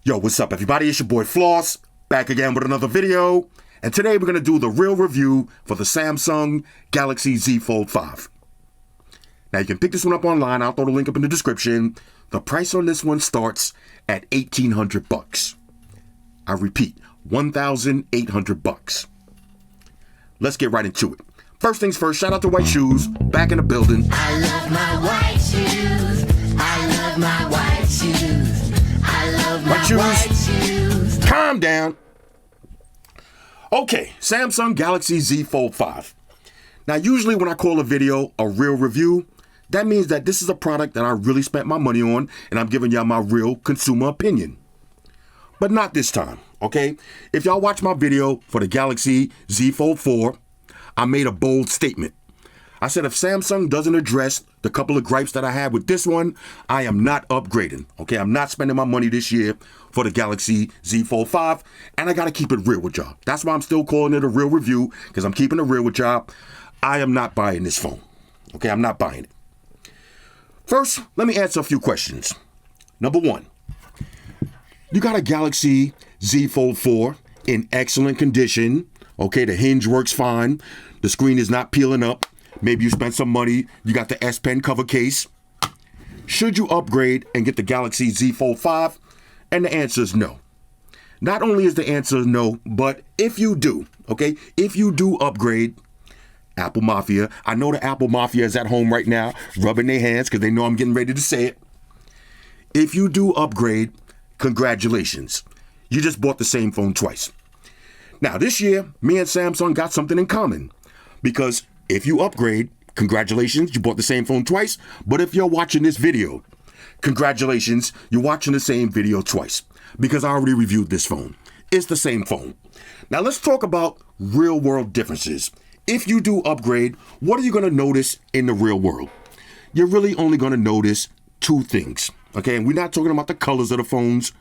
Yo, what's up everybody? It's your boy Floss, back again with another video. And today we're going to do the real review for the Samsung Galaxy Z Fold 5. Now you can pick this one up online. I'll throw the link up in the description. The price on this one starts at $1,800. I repeat, $1,800. Let's get right into it. First things first, shout out to White Shoes, back in the building. I love my white shoes. I love my white shoes. I love my white shoes. Calm down. Okay, Samsung Galaxy Z Fold 5. Now, usually when I call a video a real review, that means that this is a product that I really spent my money on and I'm giving y'all my real consumer opinion. But not this time, okay? If y'all watch my video for the Galaxy Z Fold 4, I made a bold statement. I said if Samsung doesn't address the couple of gripes that I had with this one, I am not upgrading, okay? I'm not spending my money this year for the Galaxy Z Fold 5, and I gotta keep it real with y'all. That's why I'm still calling it a real review, because I'm keeping it real with y'all. I am not buying this phone, okay? I'm not buying it. First, let me answer a few questions. Number one, you got a Galaxy Z Fold 4 in excellent condition. Okay, the hinge works fine. The screen is not peeling up. Maybe you spent some money. You got the S Pen cover case. Should you upgrade and get the Galaxy Z Fold 5? And the answer is no. Not only is the answer no, but if you do, okay, if you do upgrade, Apple Mafia, I know the Apple Mafia is at home right now, rubbing their hands because they know I'm getting ready to say it. If you do upgrade, congratulations. You just bought the same phone twice. Now, this year, me and Samsung got something in common. Because if you upgrade, congratulations, you bought the same phone twice. But if you're watching this video, congratulations, you're watching the same video twice. Because I already reviewed this phone. It's the same phone. Now, let's talk about real-world differences. If you do upgrade, what are you going to notice in the real world? You're really only going to notice two things. Okay, and we're not talking about the colors of the phones.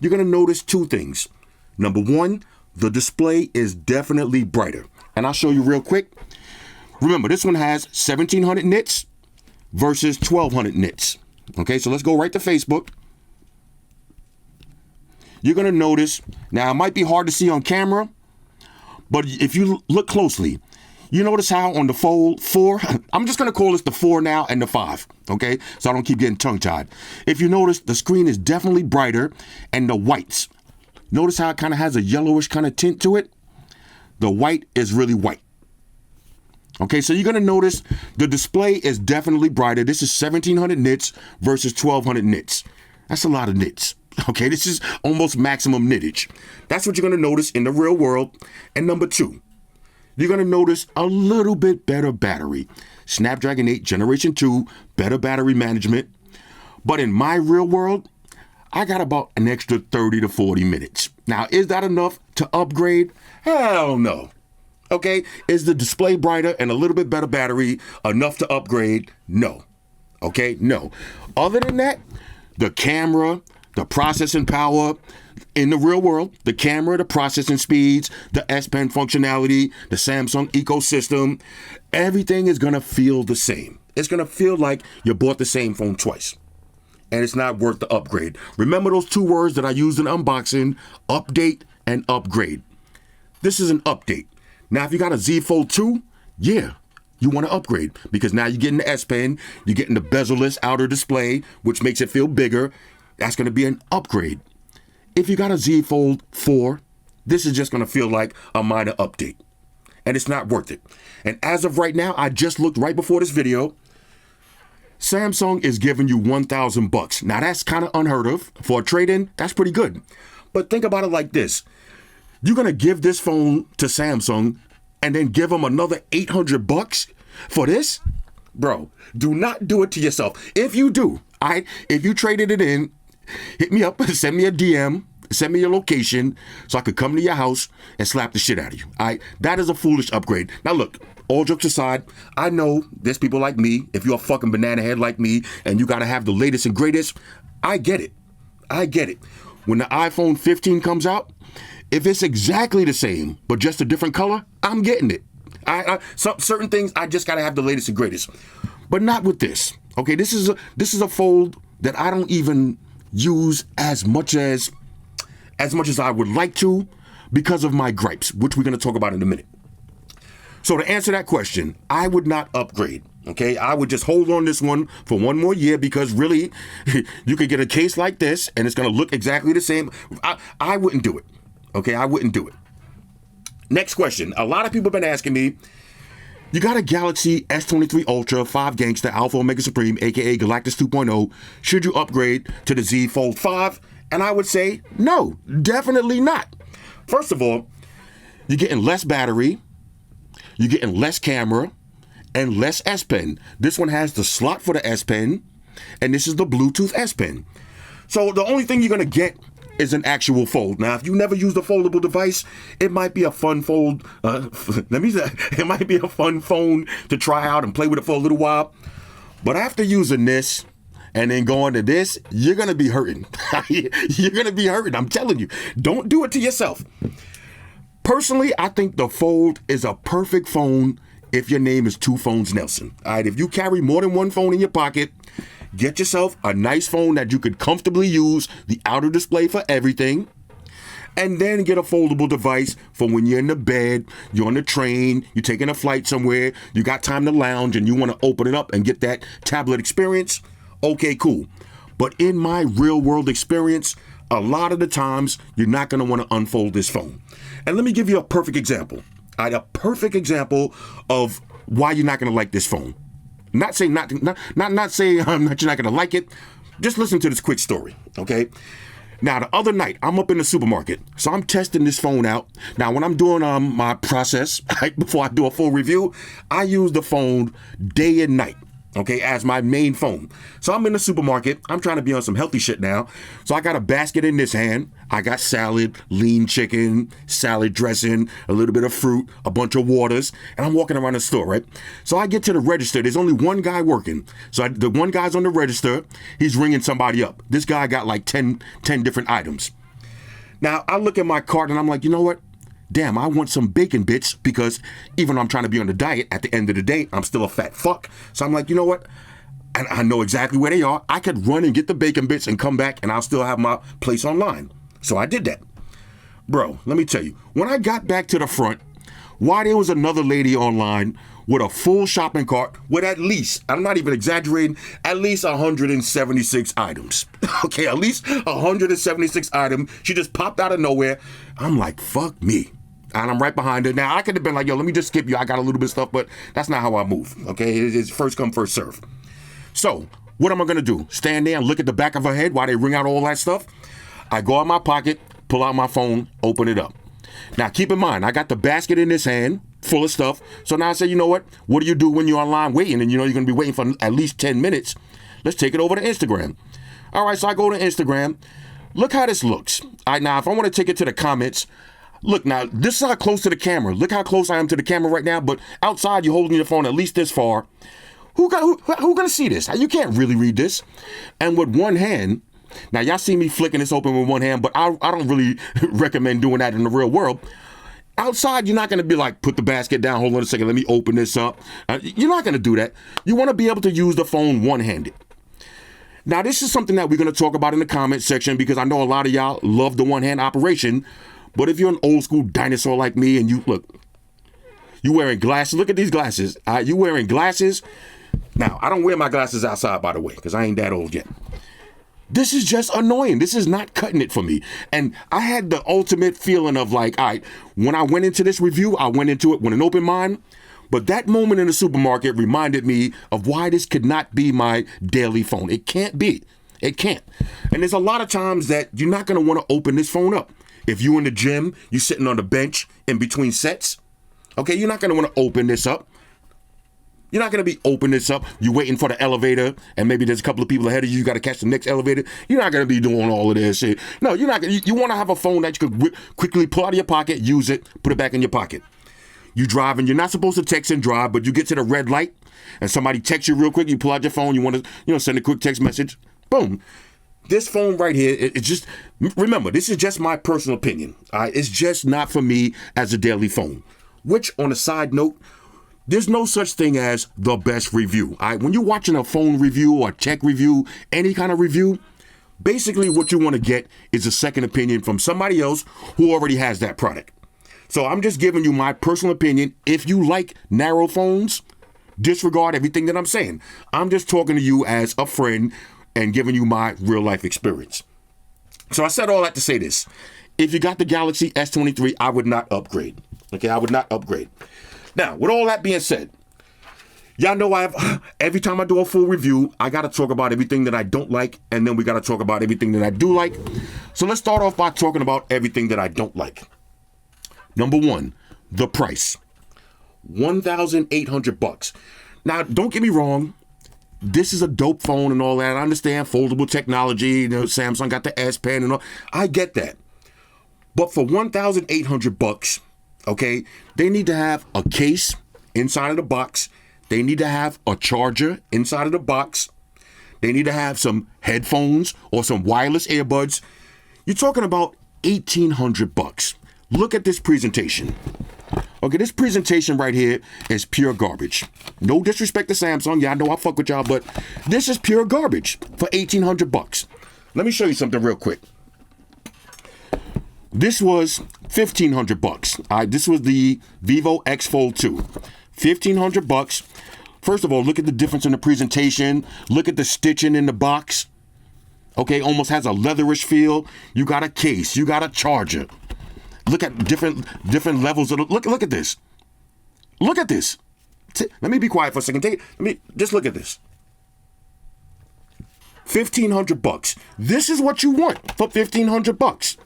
You're going to notice two things. Number one, the display is definitely brighter. And I'll show you real quick. Remember, this one has 1700 nits versus 1200 nits. Okay, so let's go right to Facebook. You're going to notice, now it might be hard to see on camera, but if you look closely, you notice how on the Fold 4, I'm just going to call this the 4 now and the 5, okay? So I don't keep getting tongue-tied. If you notice, the screen is definitely brighter and the whites. Notice how it kind of has a yellowish kind of tint to it? The white is really white. Okay, so you're going to notice the display is definitely brighter. This is 1700 nits versus 1200 nits. That's a lot of nits. Okay, this is almost maximum nittage. That's what you're going to notice in the real world. And number two, you're going to notice a little bit better battery. Snapdragon 8 Generation 2, better battery management. But in my real world, I got about an extra 30 to 40 minutes. Now, is that enough to upgrade? Hell no. Okay, is the display brighter and a little bit better battery enough to upgrade? No. Okay, no. Other than that, the camera, the processing power in the real world, the camera, the processing speeds, the S Pen functionality, the Samsung ecosystem, everything is going to feel the same. It's going to feel like you bought the same phone twice. And it's not worth the upgrade. Remember those two words that I used in unboxing, update and upgrade. This is an update. Now, if you got a Z Fold 2, yeah, you want to upgrade because now you're getting the S Pen, you're getting the bezel-less outer display, which makes it feel bigger. That's going to be an upgrade. If you got a Z Fold 4, this is just going to feel like a minor update. And it's not worth it. And as of right now, I just looked right before this video, Samsung is giving you $1,000. Now that's kind of unheard of. For a trade-in, that's pretty good. But think about it like this. You're going to give this phone to Samsung and then give them another $800 for this? Bro, do not do it to yourself. If you do, if you traded it in, hit me up, send me a DM, send me your location so I could come to your house and slap the shit out of you. That is a foolish upgrade. Now look, all jokes aside, I know there's people like me, if you're a fucking banana head like me and you gotta have the latest and greatest, I get it. I get it. When the iPhone 15 comes out, if it's exactly the same, but just a different color, I'm getting it. Certain things, I just gotta have the latest and greatest. But not with this. Okay, this is a fold that I don't even use as much as as much as I would like to because of my gripes, which we're going to talk about in a minute. So to answer that question, I would not upgrade. Okay, I would just hold on this one for one more year because really, you could get a case like this and it's going to look exactly the same. I wouldn't do it. Okay, I wouldn't do it. Next question. A lot of people have been asking me, you got a Galaxy S23 Ultra, 5 Gangster, Alpha Omega Supreme, aka Galactus 2.0. Should you upgrade to the Z Fold 5? And I would say, no, definitely not. First of all, you're getting less battery, you're getting less camera, and less S Pen. This one has the slot for the S Pen, and this is the Bluetooth S Pen. So the only thing you're gonna get is an actual fold. Now, if you never used a foldable device, it might be a fun fold. It might be a fun phone to try out and play with it for a little while. But after using this and then going to this, you're gonna be hurting. You're gonna be hurting. I'm telling you. Don't do it to yourself. Personally, I think the Fold is a perfect phone if your name is Two Phones Nelson. All right, if you carry more than one phone in your pocket, get yourself a nice phone that you could comfortably use, the outer display for everything, and then get a foldable device for when you're in the bed, you're on the train, you're taking a flight somewhere, you got time to lounge and you want to open it up and get that tablet experience. Okay, cool. But in my real world experience, a lot of the times you're not going to want to unfold this phone. And let me give you a perfect example. A perfect example of why you're not going to like this phone. Not saying not saying that you're not gonna like it. Just listen to this quick story, okay? Now, the other night, I'm up in the supermarket, so I'm testing this phone out. Now, when I'm doing my process, right, before I do a full review, I use the phone day and night, okay, as my main phone. So I'm in the supermarket. I'm trying to be on some healthy shit now. So I got a basket in this hand. I got salad, lean chicken, salad dressing, a little bit of fruit, a bunch of waters, and I'm walking around the store, right? So I get to the register. There's only one guy working. So the one guy's on the register. He's ringing somebody up. This guy got like 10 different items. Now, I look at my cart and I'm like, you know what? Damn, I want some bacon bits because even though I'm trying to be on the diet, at the end of the day, I'm still a fat fuck. So I'm like, you know what? And I know exactly where they are. I could run and get the bacon bits and come back and I'll still have my place online. So I did that. Bro, let me tell you, when I got back to the front, why there was another lady online with a full shopping cart with at least, I'm not even exaggerating, at least 176 items. Okay, at least 176 items. She just popped out of nowhere. I'm like, fuck me. And I'm right behind her. Now, I could have been like, yo, let me just skip you. I got a little bit of stuff, but that's not how I move. Okay, it's first come, first serve. So, what am I going to do? Stand there and look at the back of her head while they ring out all that stuff? I go out my pocket, pull out my phone, open it up. Now, keep in mind, I got the basket in this hand, full of stuff. So now I say, you know what? What do you do when you're online waiting and you know you're going to be waiting for at least 10 minutes? Let's take it over to Instagram. All right, so I go to Instagram. Look how this looks. All right, now, if I want to take it to the comments, look, now, this is how close to the camera. Look how close I am to the camera right now, but outside, you're holding your phone at least this far. Who gonna see this? You can't really read this. And with one hand, now y'all see me flicking this open with one hand, but I don't really recommend doing that in the real world. Outside, you're not gonna be like, put the basket down, hold on a second, let me open this up. You're not gonna do that. You wanna be able to use the phone one-handed. Now, this is something that we're gonna talk about in the comment section because I know a lot of y'all love the one-hand operation, but if you're an old school dinosaur like me and you wearing glasses, look at these glasses. You wearing glasses. Now, I don't wear my glasses outside, by the way, because I ain't that old yet. This is just annoying. This is not cutting it for me. And I had the ultimate feeling of like, all right, when I went into this review, I went into it with an open mind. But that moment in the supermarket reminded me of why this could not be my daily phone. It can't be. It can't. And there's a lot of times that you're not going to want to open this phone up. If you're in the gym, you're sitting on the bench in between sets. Okay, you're not going to want to open this up. You're not going to be opening this up. You're waiting for the elevator, and maybe there's a couple of people ahead of you. You got to catch the next elevator. You're not going to be doing all of this shit. No, you're not. You want to have a phone that you could quickly pull out of your pocket, use it, put it back in your pocket. You drive, and you're not supposed to text and drive, but you get to the red light, and somebody texts you real quick. You pull out your phone. You want to, send a quick text message. Boom. This phone right here, it's just, remember, this is just my personal opinion. All right? It's just not for me as a daily phone. Which, on a side note, there's no such thing as the best review. All right? When you're watching a phone review or tech review, any kind of review, Basically, what you want to get is a second opinion from somebody else who already has that product. So I'm just giving you my personal opinion. If you like narrow phones, disregard everything that I'm saying. I'm just talking to you as a friend and giving you my real life experience. So I said all that to say this. If you got the Galaxy S23, I would not upgrade. Okay, I would not upgrade. Now, with all that being said, y'all know every time I do a full review, I got to talk about everything that I don't like, and then we got to talk about everything that I do like. So let's start off by talking about everything that I don't like. Number one, the price. $1,800. Now, don't get me wrong. This is a dope phone and all that. I understand foldable technology. Samsung got the S Pen and all. I get that. But for $1,800, okay, they need to have a case inside of the box. They need to have a charger inside of the box. They need to have some headphones or some wireless earbuds. You're talking about $1,800. Look at this presentation. Okay, this presentation right here is pure garbage. No disrespect to Samsung. Yeah, I know I fuck with y'all, but this is pure garbage for $1,800. Let me show you something real quick. This was $1,500. All right, this was the Vivo X Fold 2. $1,500. First of all, look at the difference in the presentation. Look at the stitching in the box. Okay, almost has a leatherish feel. You got a case. You got a charger. Look at different levels of the, look at this. Look at this. Let me be quiet for a second. Just look at this. $1,500. This is what you want for $1,500.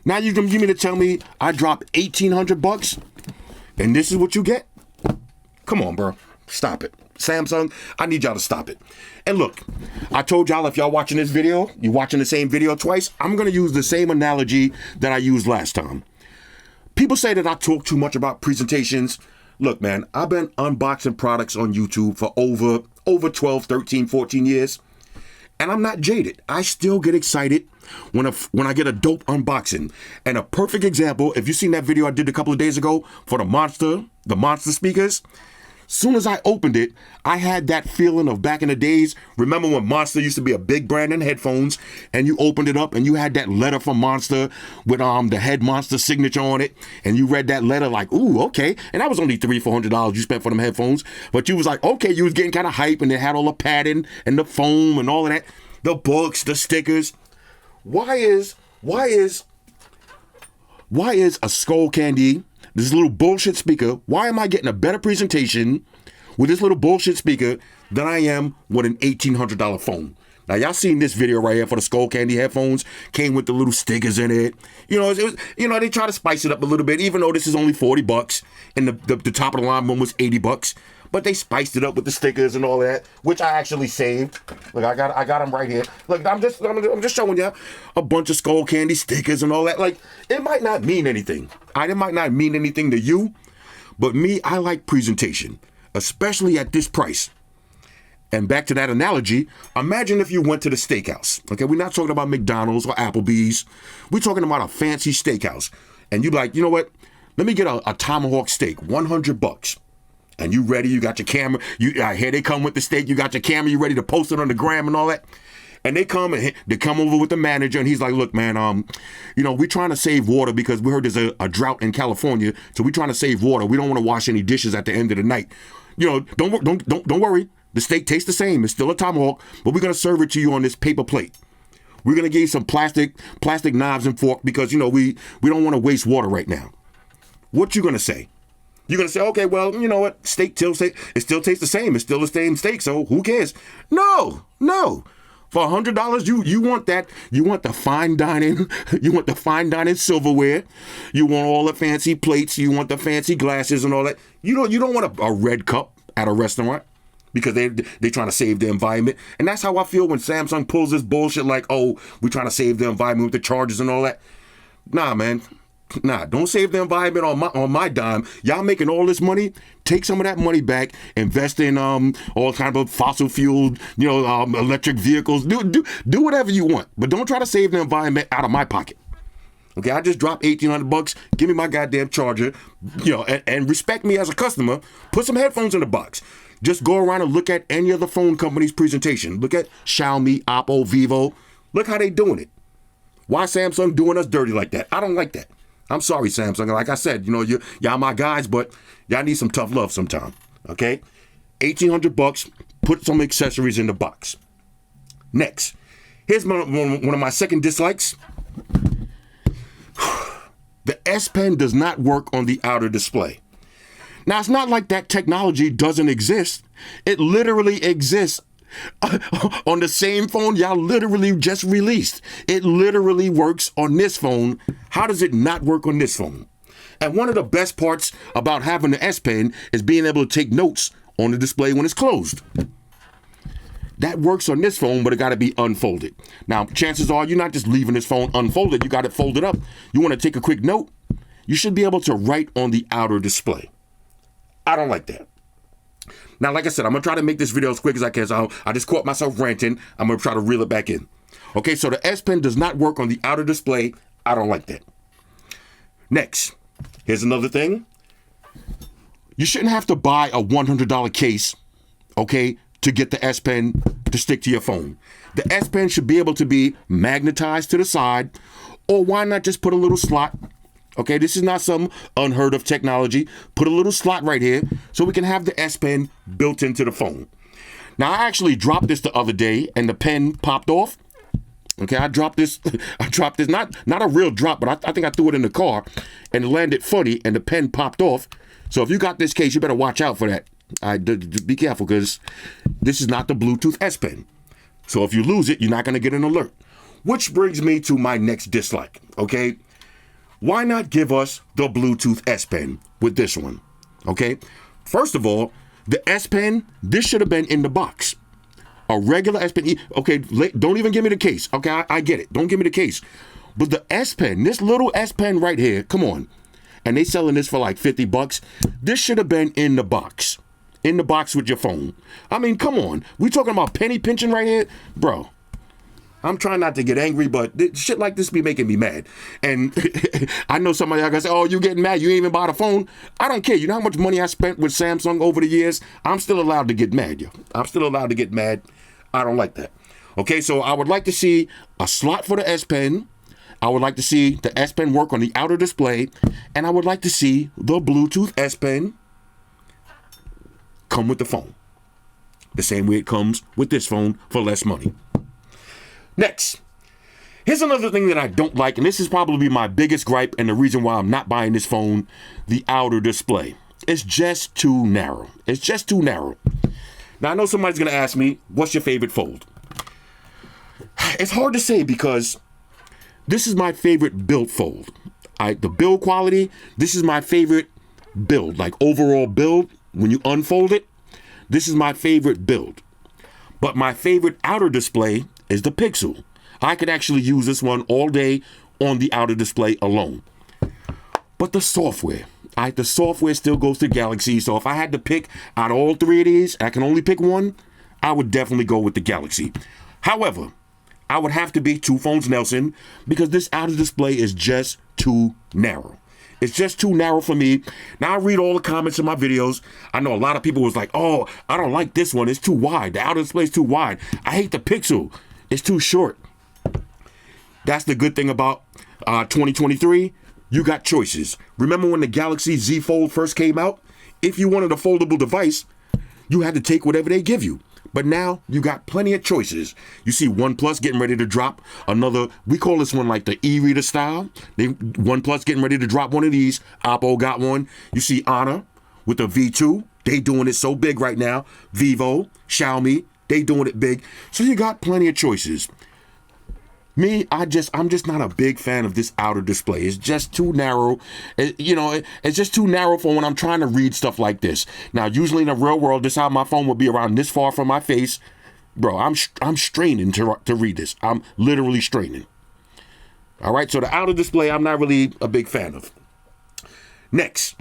Now you mean to tell me I drop $1,800 and this is what you get? Come on, bro. Stop it. Samsung, I need y'all to stop it. And look, I told y'all if y'all watching this video, you're watching the same video twice, I'm going to use the same analogy that I used last time. People say that I talk too much about presentations. Look, man, I've been unboxing products on YouTube for over 12, 13, 14 years. And I'm not jaded. I still get excited when I get a dope unboxing. And a perfect example, if you've seen that video I did a couple of days ago for the Monster speakers, soon as I opened it, I had that feeling of back in the days. Remember when Monster used to be a big brand in headphones, and you opened it up and you had that letter from Monster with the head Monster signature on it, and you read that letter like, ooh, okay. And that was only $300-400 you spent for them headphones, but you was like, okay, you was getting kind of hype, and it had all the padding and the foam and all of that, the books, the stickers. Why is a Skull Candy, this little bullshit speaker, why am I getting a better presentation with this little bullshit speaker than I am with an $1,800 phone? Now, y'all seen this video right here for the Skull Candy headphones. Came with the little stickers in it. They try to spice it up a little bit, even though this is only $40 and the top of the line one was $80. But they spiced it up with the stickers and all that, which I actually saved. Look, I got them right here. Look, I'm just showing you a bunch of Skull Candy stickers and all that. Like, it might not mean anything. It might not mean anything to you, but me, I like presentation, especially at this price. And back to that analogy, imagine if you went to the steakhouse. Okay, we're not talking about McDonald's or Applebee's. We're talking about a fancy steakhouse. And you're like, you know what? Let me get a tomahawk steak, $100. And you ready, you got your camera, here they come with the steak, you got your camera, you ready to post it on the gram and all that. And they come over with the manager, and he's like, look, man, we're trying to save water because we heard there's a drought in California, so we're trying to save water. We don't want to wash any dishes at the end of the night. Don't worry. The steak tastes the same. It's still a tomahawk, but we're going to serve it to you on this paper plate. We're going to give you some plastic knives and fork because, we don't want to waste water right now. What you going to say? You're going to say, okay, well, you know what? It still tastes the same. It's still the same steak, so who cares? No. For $100, you want that. You want the fine dining. You want the fine dining silverware. You want all the fancy plates. You want the fancy glasses and all that. You don't want a red cup at a restaurant because they trying to save the environment. And that's how I feel when Samsung pulls this bullshit like, oh, we're trying to save the environment with the chargers and all that. Nah, man. Nah, don't save the environment on my dime. Y'all making all this money. Take some of that money back. Invest in all kind of fossil fuel, electric vehicles. Do whatever you want, but don't try to save the environment out of my pocket. Okay, I just dropped $1,800. Give me my goddamn charger. And respect me as a customer. Put some headphones in the box. Just go around and look at any other phone company's presentation. Look at Xiaomi, Oppo, Vivo. Look how they doing it. Why Samsung doing us dirty like that? I don't like that. I'm sorry, Samsung. Like I said, y'all my guys, but y'all need some tough love sometime. Okay? $1,800. Put some accessories in the box. Next. Here's one of my second dislikes. The S Pen does not work on the outer display. Now, it's not like that technology doesn't exist. It literally exists on the same phone y'all literally just released. It literally works on this phone. How does it not work on this phone? And one of the best parts about having the S Pen is being able to take notes on the display when it's closed. That works on this phone, but it got to be unfolded. Now, chances are you're not just leaving this phone unfolded. You got it folded up. You want to take a quick note? You should be able to write on the outer display. I don't like that. Now, like I said, I'm going to try to make this video as quick as I can. So I just caught myself ranting. I'm going to try to reel it back in. Okay, so the S Pen does not work on the outer display. I don't like that. Next, here's another thing. You shouldn't have to buy a $100 case, okay, to get the S Pen to stick to your phone. The S Pen should be able to be magnetized to the side, or why not just put a little slot? Okay, this is not some unheard of technology. Put a little slot right here so we can have the S Pen built into the phone. Now, I actually dropped this the other day and the pen popped off. Okay, I dropped this, not a real drop, but I think I threw it in the car and it landed funny and the pen popped off. So if you got this case, you better watch out for that. Be careful, because this is not the Bluetooth S Pen. So if you lose it, you're not going to get an alert. Which brings me to my next dislike, okay? Why not give us the Bluetooth S Pen with this one, okay? First of all, the S Pen, this should have been in the box. A regular S Pen, okay, don't even give me the case, okay? I get it. Don't give me the case. But the S Pen, this little S Pen right here, come on. And they selling this for like $50. This should have been in the box. In the box with your phone. I mean, come on. We talking about penny pinching right here? Bro, I'm trying not to get angry, but shit like this be making me mad. And I know somebody are gonna say, oh, you getting mad, you ain't even bought a phone. I don't care. You know how much money I spent with Samsung over the years? I'm still allowed to get mad, yo. I'm still allowed to get mad. I don't like that. Okay, so I would like to see a slot for the S Pen. I would like to see the S Pen work on the outer display. And I would like to see the Bluetooth S Pen come with the phone. The same way it comes with this phone for less money. Next, here's another thing that I don't like, and this is probably my biggest gripe and the reason why I'm not buying this phone, the outer display. It's just too narrow. It's just too narrow. Now, I know somebody's going to ask me, what's your favorite fold? It's hard to say because this is my favorite build fold. The build quality, this is my favorite build, like overall build. When you unfold it, this is my favorite build. But my favorite outer display is the Pixel. I could actually use this one all day on the outer display alone. But the software, the software still goes to Galaxy. So if I had to pick out of all three of these, I can only pick one, I would definitely go with the Galaxy. However, I would have to be two phones Nelson because this outer display is just too narrow. It's just too narrow for me. Now I read all the comments in my videos. I know a lot of people was like, oh, I don't like this one. It's too wide. The outer display is too wide. I hate the Pixel. It's too short. That's the good thing about 2023. You got choices. Remember when the Galaxy Z Fold first came out? If you wanted a foldable device, you had to take whatever they give you. But now you got plenty of choices. You see OnePlus getting ready to drop another, we call this one like the e-reader style. OnePlus getting ready to drop one of these. Oppo got one. You see Honor with the V2. They doing it so big right now. Vivo, Xiaomi, they doing it big. So you got plenty of choices. Me, I'm just not a big fan of this outer display. It's just too narrow. It's just too narrow for when I'm trying to read stuff like this. Now, usually in the real world, this how my phone would be around this far from my face. Bro, I'm straining to read this. I'm literally straining. All right, so the outer display, I'm not really a big fan of. Next,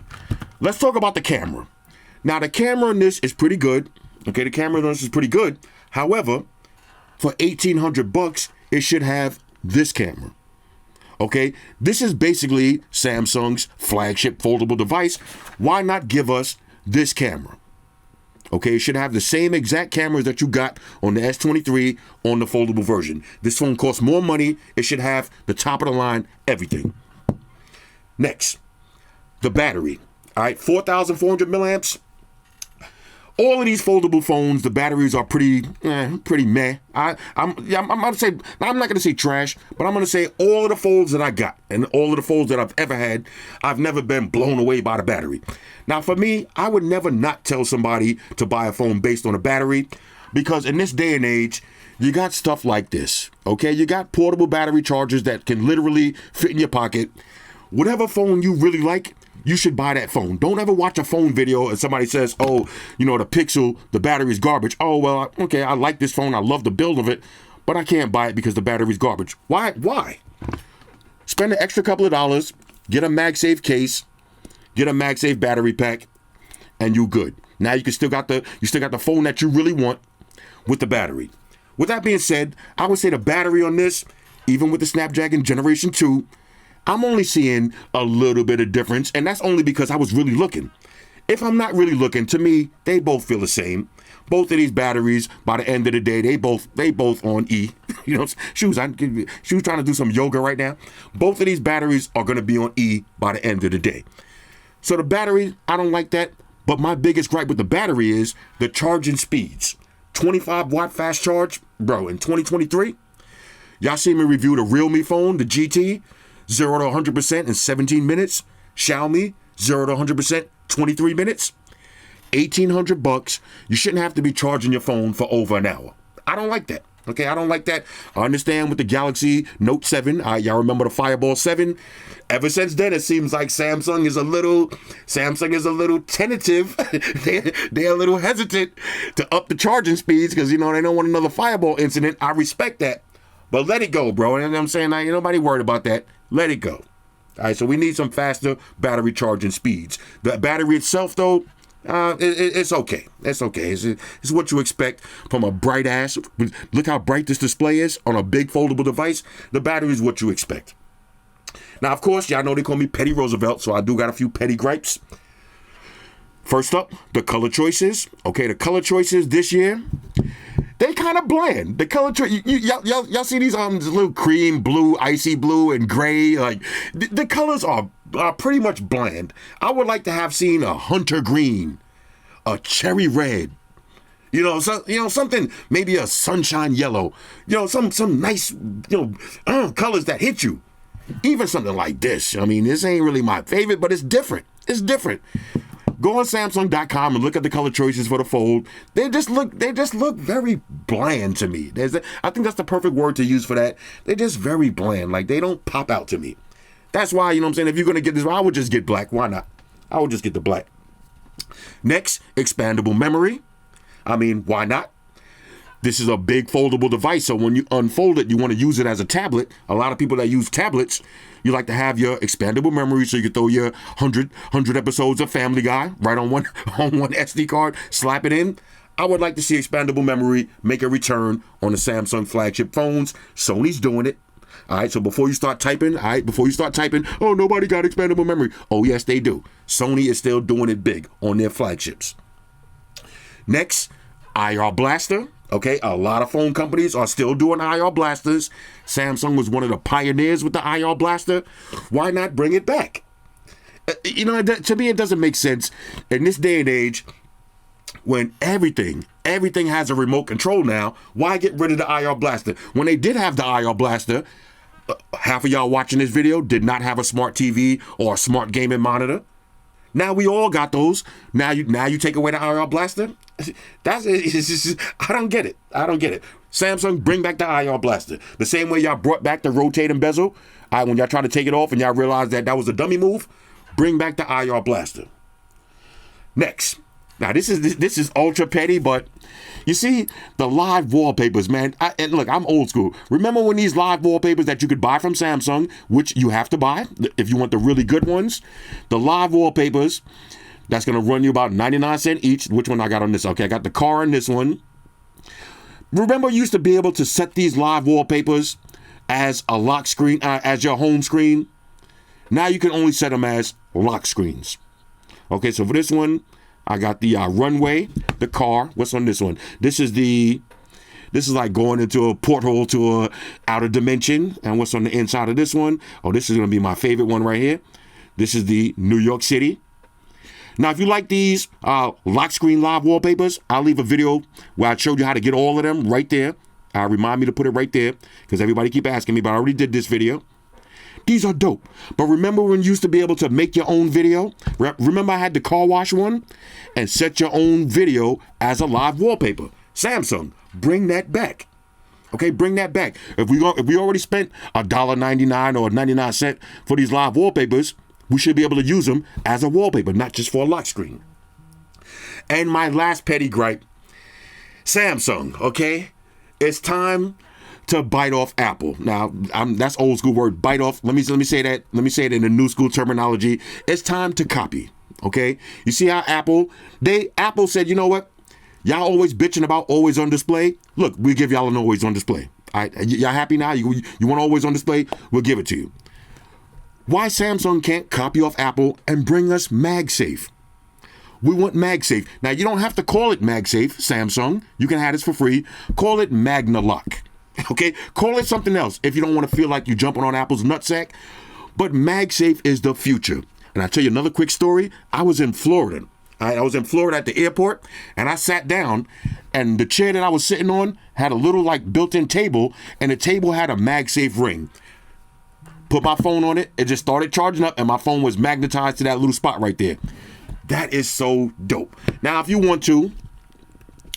let's talk about the camera. Now, the camera in this is pretty good. Okay, the camera in this is pretty good. However, for $1,800, it should have this camera. Okay, this is basically Samsung's flagship foldable device. Why not give us this camera? Okay, it should have the same exact cameras that you got on the S23 on the foldable version. This phone costs more money. It should have the top of the line, everything. Next, the battery. All right, 4,400 milliamps. All of these foldable phones, the batteries are pretty meh. I'm not gonna say trash, but I'm gonna say all of the folds that I got and all of the folds that I've ever had, I've never been blown away by the battery. Now, for me, I would never not tell somebody to buy a phone based on a battery, because in this day and age, you got stuff like this. Okay, you got portable battery chargers that can literally fit in your pocket. Whatever phone you really like, you should buy that phone. Don't ever watch a phone video and somebody says, oh, the Pixel, the battery is garbage. Oh, well, okay, I like this phone. I love the build of it, but I can't buy it because the battery is garbage. Why? Spend an extra couple of dollars, get a MagSafe case, get a MagSafe battery pack, and you good. Now you still got the phone that you really want with the battery. With that being said, I would say the battery on this, even with the Snapdragon Generation 2, I'm only seeing a little bit of difference, and that's only because I was really looking. If I'm not really looking, to me, they both feel the same. Both of these batteries, by the end of the day, they both on E. She was trying to do some yoga right now. Both of these batteries are going to be on E by the end of the day. So the battery, I don't like that. But my biggest gripe with the battery is the charging speeds. 25 watt fast charge, bro, in 2023. Y'all see me review the Realme phone, the GT. 0 to 100% in 17 minutes. Xiaomi, 0 to 100%, 23 minutes. $1,800. You shouldn't have to be charging your phone for over an hour. I don't like that. Okay, I don't like that. I understand with the Galaxy Note 7. Y'all remember the Fireball 7? Ever since then, it seems like Samsung is a little tentative. They're a little hesitant to up the charging speeds because, they don't want another Fireball incident. I respect that. But let it go, bro. You know what I'm saying? Ain't nobody worried about that. Let it go. All right, so we need some faster battery charging speeds. The battery itself, though, it's okay. It's okay. It's what you expect from a bright ass. Look how bright this display is on a big foldable device. The battery is what you expect. Now, of course, y'all know they call me Petty Roosevelt, so I do got a few petty gripes. First up, the color choices. Okay, the color choices this year, they kind of bland. The color choice, y'all see these little cream, blue, icy blue, and gray. Like the colors are pretty much bland. I would like to have seen a hunter green, a cherry red. Something, maybe a sunshine yellow. Some nice, colors that hit you. Even something like this. I mean, this ain't really my favorite, but it's different. It's different. Go on Samsung.com and look at the color choices for the Fold. They just look very bland to me. I think that's the perfect word to use for that. They're just very bland. Like, they don't pop out to me. That's why, if you're going to get this, I would just get black. Why not? I would just get the black. Next, expandable memory. I mean, why not? This is a big foldable device, so when you unfold it, you want to use it as a tablet. A lot of people that use tablets, you like to have your expandable memory so you can throw your 100 episodes of Family Guy right on one SD card, slap it in. I would like to see expandable memory make a return on the Samsung flagship phones. Sony's doing it. All right, so before you start typing, oh, nobody got expandable memory. Oh, yes, they do. Sony is still doing it big on their flagships. Next, IR Blaster. Okay, a lot of phone companies are still doing IR blasters. Samsung was one of the pioneers with the IR blaster. Why not bring it back? To me, it doesn't make sense in this day and age when everything has a remote control now. Why get rid of the IR blaster? When they did have the IR blaster, half of y'all watching this video did not have a smart TV or a smart gaming monitor. Now we all got those. Now you take away the IR blaster? I don't get it. Samsung, bring back the IR blaster. The same way y'all brought back the rotating bezel. When y'all tried to take it off and y'all realized that was a dummy move, bring back the IR blaster. Next. Now this is ultra petty, but you see the live wallpapers, man. And look, I'm old school. Remember when these live wallpapers that you could buy from Samsung, which you have to buy if you want the really good ones, the live wallpapers, that's going to run you about 99 cents each. Which one I got on this? Okay, I got the car on this one. Remember you used to be able to set these live wallpapers as a lock screen, as your home screen. Now you can only set them as lock screens. Okay, so for this one, I got the runway, the car. What's on this one? This is like going into a porthole to a outer dimension. And what's on the inside of this one? Oh, this is going to be my favorite one right here. This is the New York City. Now, if you like these lock screen live wallpapers, I'll leave a video where I showed you how to get all of them right there. Remind me to put it right there because everybody keep asking me, but I already did this video. These are dope. But remember when you used to be able to make your own video? Remember I had the car wash one? And set your own video as a live wallpaper. Samsung, bring that back. Okay, bring that back. If we already spent $1.99 or 99 cents for these live wallpapers, we should be able to use them as a wallpaper, not just for a lock screen. And my last petty gripe, Samsung, okay? It's time to bite off Apple. Now, that's old school word, bite off. Let me say that. Let me say it in the new school terminology. It's time to copy, okay? You see how Apple said, you know what? Y'all always bitching about always on display. Look, we give y'all an always on display. All right, y'all happy now? You want always on display? We'll give it to you. Why Samsung can't copy off Apple and bring us MagSafe? We want MagSafe. Now, you don't have to call it MagSafe, Samsung. You can have this for free. Call it MagnaLock. Okay? Call it something else if you don't want to feel like you're jumping on Apple's nutsack. But MagSafe is the future. And I'll tell you another quick story. I was in Florida. I was in Florida at the airport, and I sat down, and the chair that I was sitting on had a little like built-in table, and the table had a MagSafe ring. Put my phone on it, it just started charging up, and my phone was magnetized to that little spot right there. That is so dope. Now, if you want to,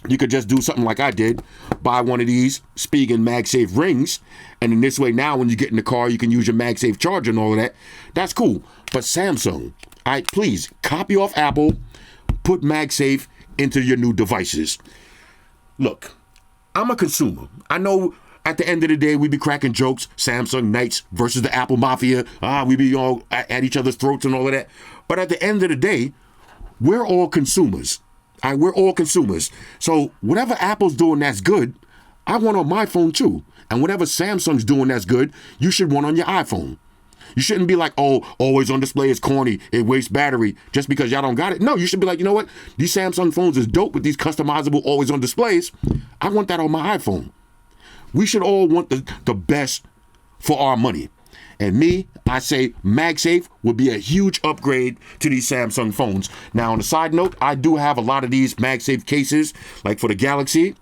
you could just do something like I did, buy one of these Spigen MagSafe rings, and in this way now when you get in the car, you can use your MagSafe charger and all of that. That's cool. But Samsung, all right, please copy off Apple, put MagSafe into your new devices. Look, I'm a consumer. I know at the end of the day, we be cracking jokes, Samsung Knights versus the Apple Mafia. We be all at each other's throats and all of that. But at the end of the day, we're all consumers. All right, we're all consumers. So whatever Apple's doing that's good, I want on my phone too. And whatever Samsung's doing that's good, you should want on your iPhone. You shouldn't be like, oh, always on display is corny, it wastes battery, just because y'all don't got it. No, you should be like, you know what? These Samsung phones is dope with these customizable always on displays. I want that on my iPhone. We should all want the best for our money. And me, I say MagSafe would be a huge upgrade to these Samsung phones. Now, on a side note, I do have a lot of these MagSafe cases, like for the Galaxy.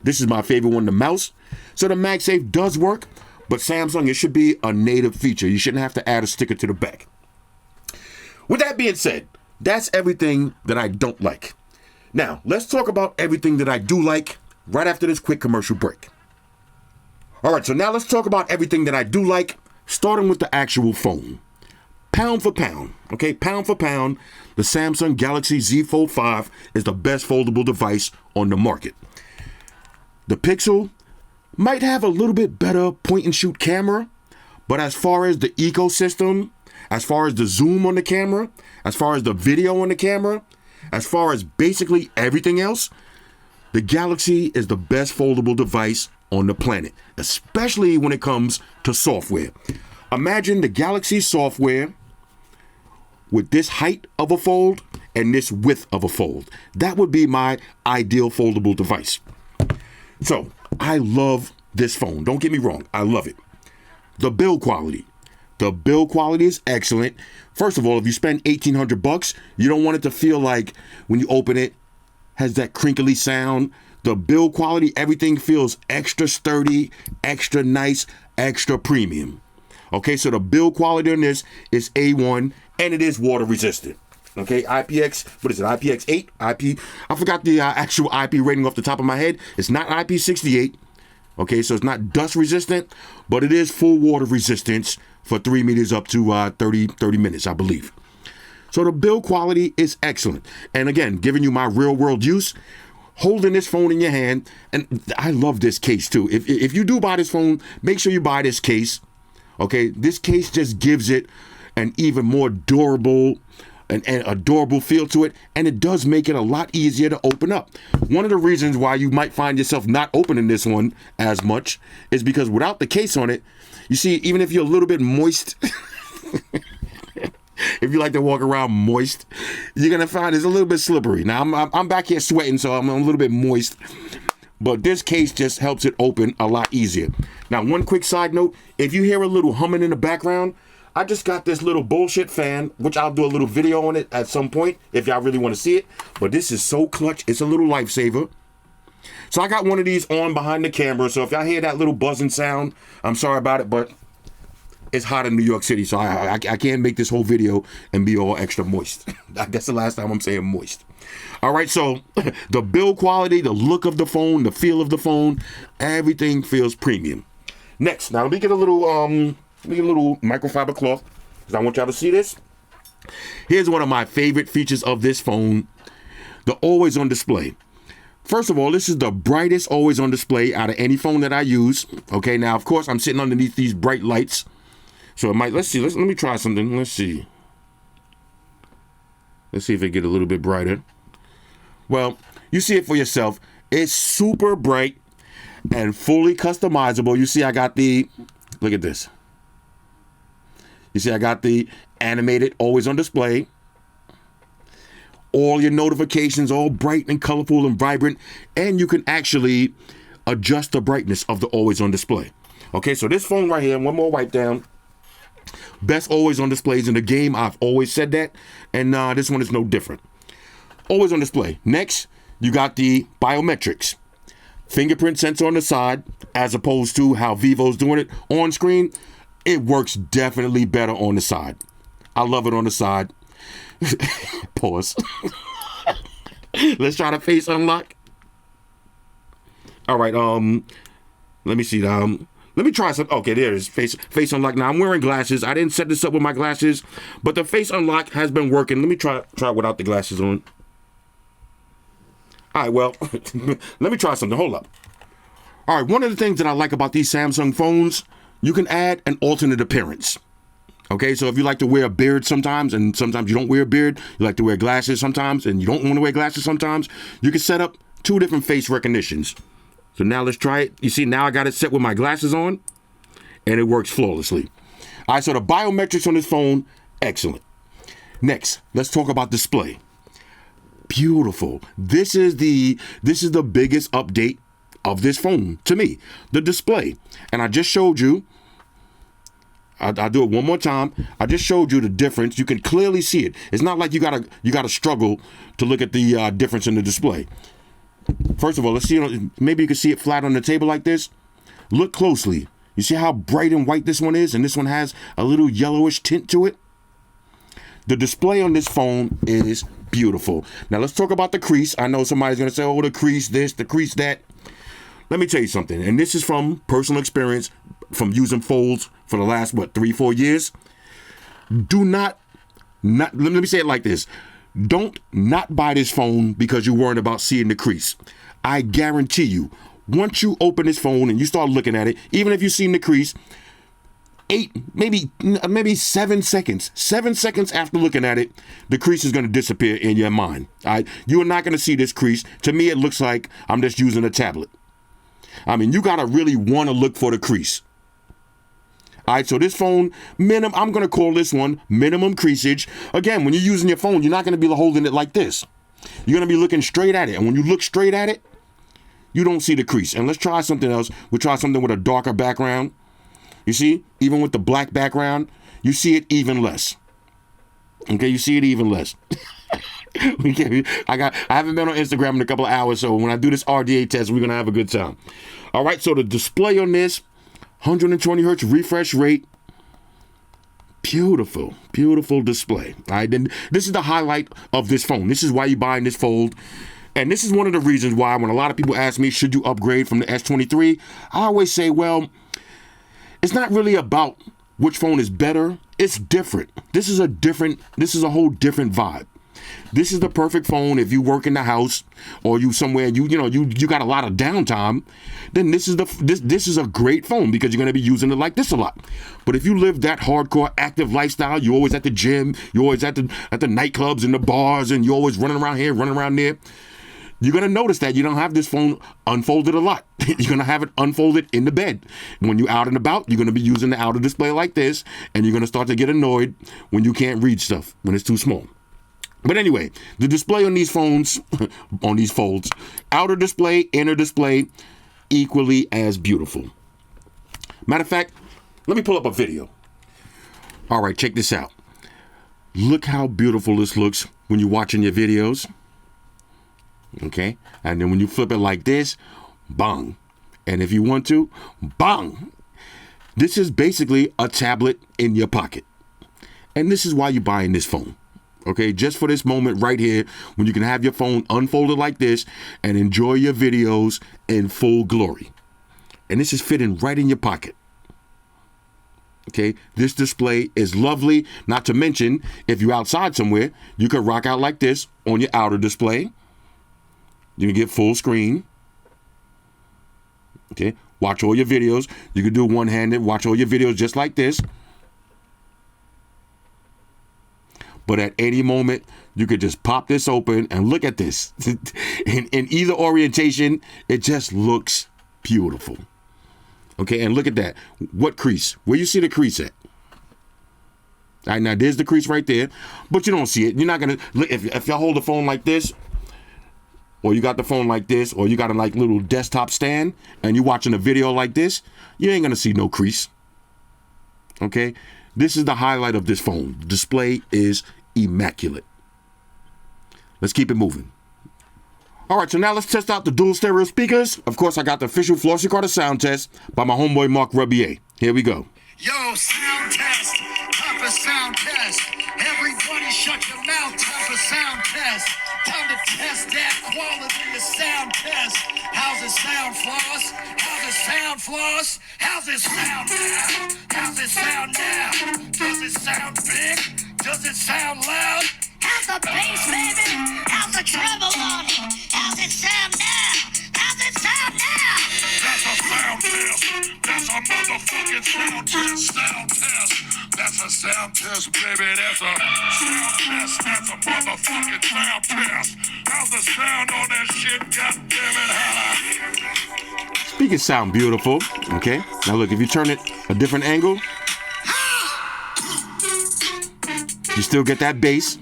This is my favorite one, the mouse. So the MagSafe does work, but Samsung, it should be a native feature. You shouldn't have to add a sticker to the back. With that being said, that's everything that I don't like. Now, let's talk about everything that I do like right after this quick commercial break. All right, so now let's talk about everything that I do like, starting with the actual phone. Pound for pound, okay? Pound for pound, the Samsung Galaxy Z Fold 5 is the best foldable device on the market. The Pixel might have a little bit better point and shoot camera, but as far as the ecosystem, as far as the zoom on the camera, as far as the video on the camera, as far as basically everything else, the Galaxy is the best foldable device on the planet, especially when it comes to software. Imagine the Galaxy software with this height of a fold and this width of a fold. That would be my ideal foldable device. So I love this phone. Don't get me wrong. I love it. The build quality. The build quality is excellent. First of all, if you spend $1,800, you don't want it to feel like when you open it, has that crinkly sound. The build quality, everything feels extra sturdy, extra nice, extra premium. Okay, so the build quality on this is A1, and it is water resistant. Okay, IPX, what is it, IPX8? I forgot the actual IP rating off the top of my head. It's not IP68. Okay, so it's not dust resistant, but it is full water resistance for 3 meters up to 30 minutes, I believe. So the build quality is excellent. And again, giving you my real world use, holding this phone in your hand, and I love this case too. If you do buy this phone, make sure you buy this case. Okay, this case just gives it an even more durable and adorable feel to it, and it does make it a lot easier to open up. One of the reasons why you might find yourself not opening this one as much is because without the case on it, you see, even if you're a little bit moist, if you like to walk around moist, you're gonna find it's a little bit slippery. Now I'm back here sweating, so I'm a little bit moist. But this case just helps it open a lot easier. Now, one quick side note, if you hear a little humming in the background, I just got this little bullshit fan, which I'll do a little video on it at some point if y'all really want to see it. But this is so clutch. It's a little lifesaver. So I got one of these on behind the camera. So if y'all hear that little buzzing sound, I'm sorry about it, but it's hot in New York City. So I can't make this whole video and be all extra moist. That's the last time I'm saying moist. All right, so the build quality, the look of the phone, the feel of the phone, everything feels premium. Next, now let me get a little microfiber cloth because I want y'all to see this. Here's one of my favorite features of this phone, the always on display. First of all, this is the brightest always on display out of any phone that I use. Okay, now of course I'm sitting underneath these bright lights, so it might. Let me try something. Let's see if it get a little bit brighter. Well, you see it for yourself. It's super bright and fully customizable. You see, I got look at this. You see, I got the animated, always on display. All your notifications, all bright and colorful and vibrant. And you can actually adjust the brightness of the always on display. Okay, so this phone right here, one more wipe down. Best always on displays in the game. I've always said that. And this one is no different. Always on display. Next, you got the biometrics. Fingerprint sensor on the side, as opposed to how Vivo's doing it on screen. It works definitely better on the side. I love it on the side. Pause. Let's try to face unlock. All right, let me see. Let me try some. Okay, there it is. Face unlock. Now I'm wearing glasses. I didn't set this up with my glasses, but the face unlock has been working. Let me try it without the glasses on. All right, well, let me try something. Hold up. All right, one of the things that I like about these Samsung phones, you can add an alternate appearance. Okay, so if you like to wear a beard sometimes, and sometimes you don't wear a beard, you like to wear glasses sometimes, and you don't want to wear glasses sometimes, you can set up 2 different face recognitions. So now let's try it. You see, now I got it set with my glasses on, and it works flawlessly. All right, so the biometrics on this phone, excellent. Next, let's talk about display. Beautiful. This is the biggest update of this phone to me, the display. And I just showed you, I'll do it one more time. I just showed you the difference. You can clearly see it. It's not like you gotta struggle to look at the difference in the display. First of all, let's see. Maybe you can see it flat on the table like this. Look closely. You see how bright and white this one is, and this one has a little yellowish tint to it. The display on this phone is beautiful. Now let's talk about the crease. I know somebody's gonna say, "Oh, the crease this, the crease that." Let me tell you something, and this is from personal experience, from using folds for the last 3-4 years. Do not let me say it like this. Don't not buy this phone because you're worried about seeing the crease. I guarantee you, once you open this phone and you start looking at it, even if you've seen the crease, 8, maybe 7 seconds. 7 seconds after looking at it, the crease is going to disappear in your mind. All right? You are not going to see this crease. To me, it looks like I'm just using a tablet. I mean, you got to really want to look for the crease. All right, so this phone, I'm going to call this one minimum creasage. Again, when you're using your phone, you're not going to be holding it like this. You're going to be looking straight at it. And when you look straight at it, you don't see the crease. And let's try something else. We'll try something with a darker background. You see, even with the black background, you see it even less. Okay, you see it even less. I haven't been on Instagram in a couple of hours, so when I do this RDA test, we're gonna have a good time. All right, so the display on this, 120 hertz refresh rate, beautiful display. All right, then this is the highlight of this phone. This is why you're buying this fold, and this is one of the reasons why when a lot of people ask me, should you upgrade from the S23, I always say, well, it's not really about which phone is better. It's different. This is a whole different vibe. This is the perfect phone if you work in the house or you somewhere you got a lot of downtime. Then this is a great phone because you're going to be using it like this a lot. But if you live that hardcore active lifestyle, you're always at the gym, you're always at the nightclubs and the bars, and you're always running around here, running around there. you're going to notice that you don't have this phone unfolded a lot. You're going to have it unfolded in the bed. When you're out and about, you're going to be using the outer display like this, and you're going to start to get annoyed when you can't read stuff, when it's too small. But anyway, the display on these phones, on these folds, outer display, inner display, equally as beautiful. Matter of fact, let me pull up a video. All right, check this out. Look how beautiful this looks when you're watching your videos. Okay, and then when you flip it like this, bang. And if you want to, bang. This is basically a tablet in your pocket. And this is why you're buying this phone. Okay, just for this moment right here, when you can have your phone unfolded like this and enjoy your videos in full glory. And this is fitting right in your pocket. Okay, this display is lovely. Not to mention, if you're outside somewhere, you could rock out like this on your outer display. You can get full screen. Okay, watch all your videos. You can do one-handed, watch all your videos just like this. But at any moment, you could just pop this open and look at this. in either orientation, it just looks beautiful. Okay, and look at that. What crease? Where you see the crease at? All right, now there's the crease right there, but you don't see it. You're not gonna look if you hold the phone like this, or you got the phone like this, or you got a like little desktop stand, and you're watching a video like this, you ain't gonna see no crease. Okay, this is the highlight of this phone. The display is immaculate. Let's keep it moving. All right, so now let's test out the dual stereo speakers. Of course, I got the official Flossy Carter sound test by my homeboy Mark Rubier. Here we go. Yo, sound test, type of sound test. Everybody shut your mouth, type of sound test. Time to test that quality of sound test. How's it sound, Floss? How's it sound, Floss? How's it sound now? How's it sound now? Does it sound big? Does it sound loud? How's the bass, baby? How's the treble on it? How's it sound now? How's it sound now? That's a sound test. That's a motherfucking sound test. Sound test. That's a sound test, baby. That's a sound test. That's a motherfucking sound test. How's the sound on that shit? God damn it, holla. Speakers sound beautiful. Okay, now look, if you turn it a different angle, you still get that bass.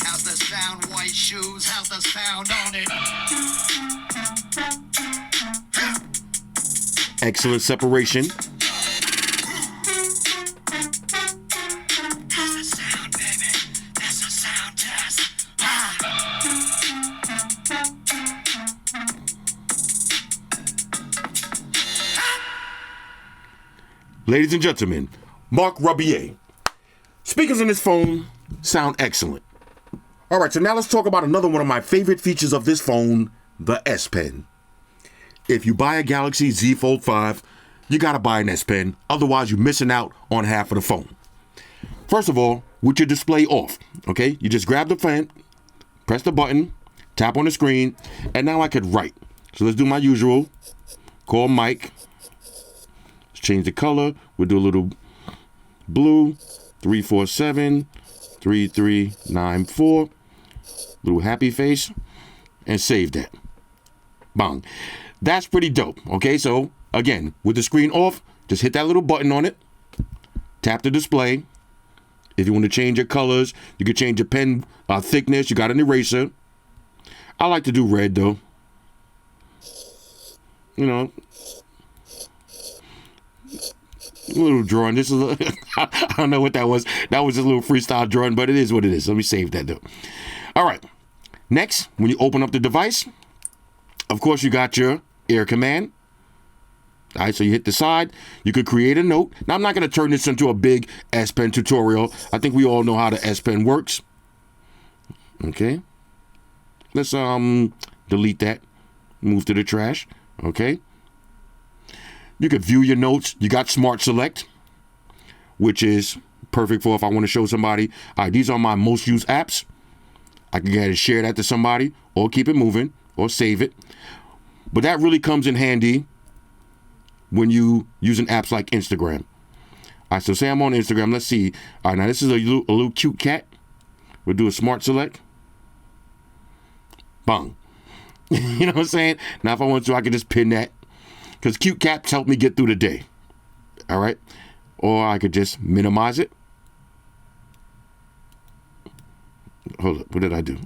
How's the sound, white shoes? How's the sound on it? Excellent separation. How's the sound, baby? That's a sound test. Ladies and gentlemen, Mark Rubier. Speakers in this phone sound excellent. All right, so now let's talk about another one of my favorite features of this phone, the S Pen. If you buy a Galaxy Z Fold 5, you gotta buy an S Pen, otherwise you're missing out on half of the phone. First of all, with your display off, okay, you just grab the pen, press the button, tap on the screen, and now I could write. So let's do my usual, call Mike, let's change the color, we'll do a little blue, 347-3394, little happy face, and save that. Bang. That's pretty dope. Okay, so again, with the screen off, just hit that little button on it, tap the display. If you want to change your colors, you can change your pen thickness. You got an eraser. I like to do red though. You know, a little drawing. This is I don't know what that was. That was just a little freestyle drawing, but it is what it is. Let me save that though. All right. Next, when you open up the device, of course, you got your air command. All right, so you hit the side. You could create a note. Now, I'm not going to turn this into a big S Pen tutorial. I think we all know how the S Pen works. Okay. Let's delete that. Move to the trash. Okay. You could view your notes. You got Smart Select, which is perfect for if I want to show somebody. All right, these are my most used apps. I can go ahead and share that to somebody or keep it moving or save it. But that really comes in handy when you using apps like Instagram. All right, so say I'm on Instagram. Let's see. All right, now this is a little cute cat. We'll do a Smart Select. Bang. You know what I'm saying? Now, if I want to, I can just pin that because cute caps help me get through the day. All right. Or I could just minimize it. Hold up. What did I do?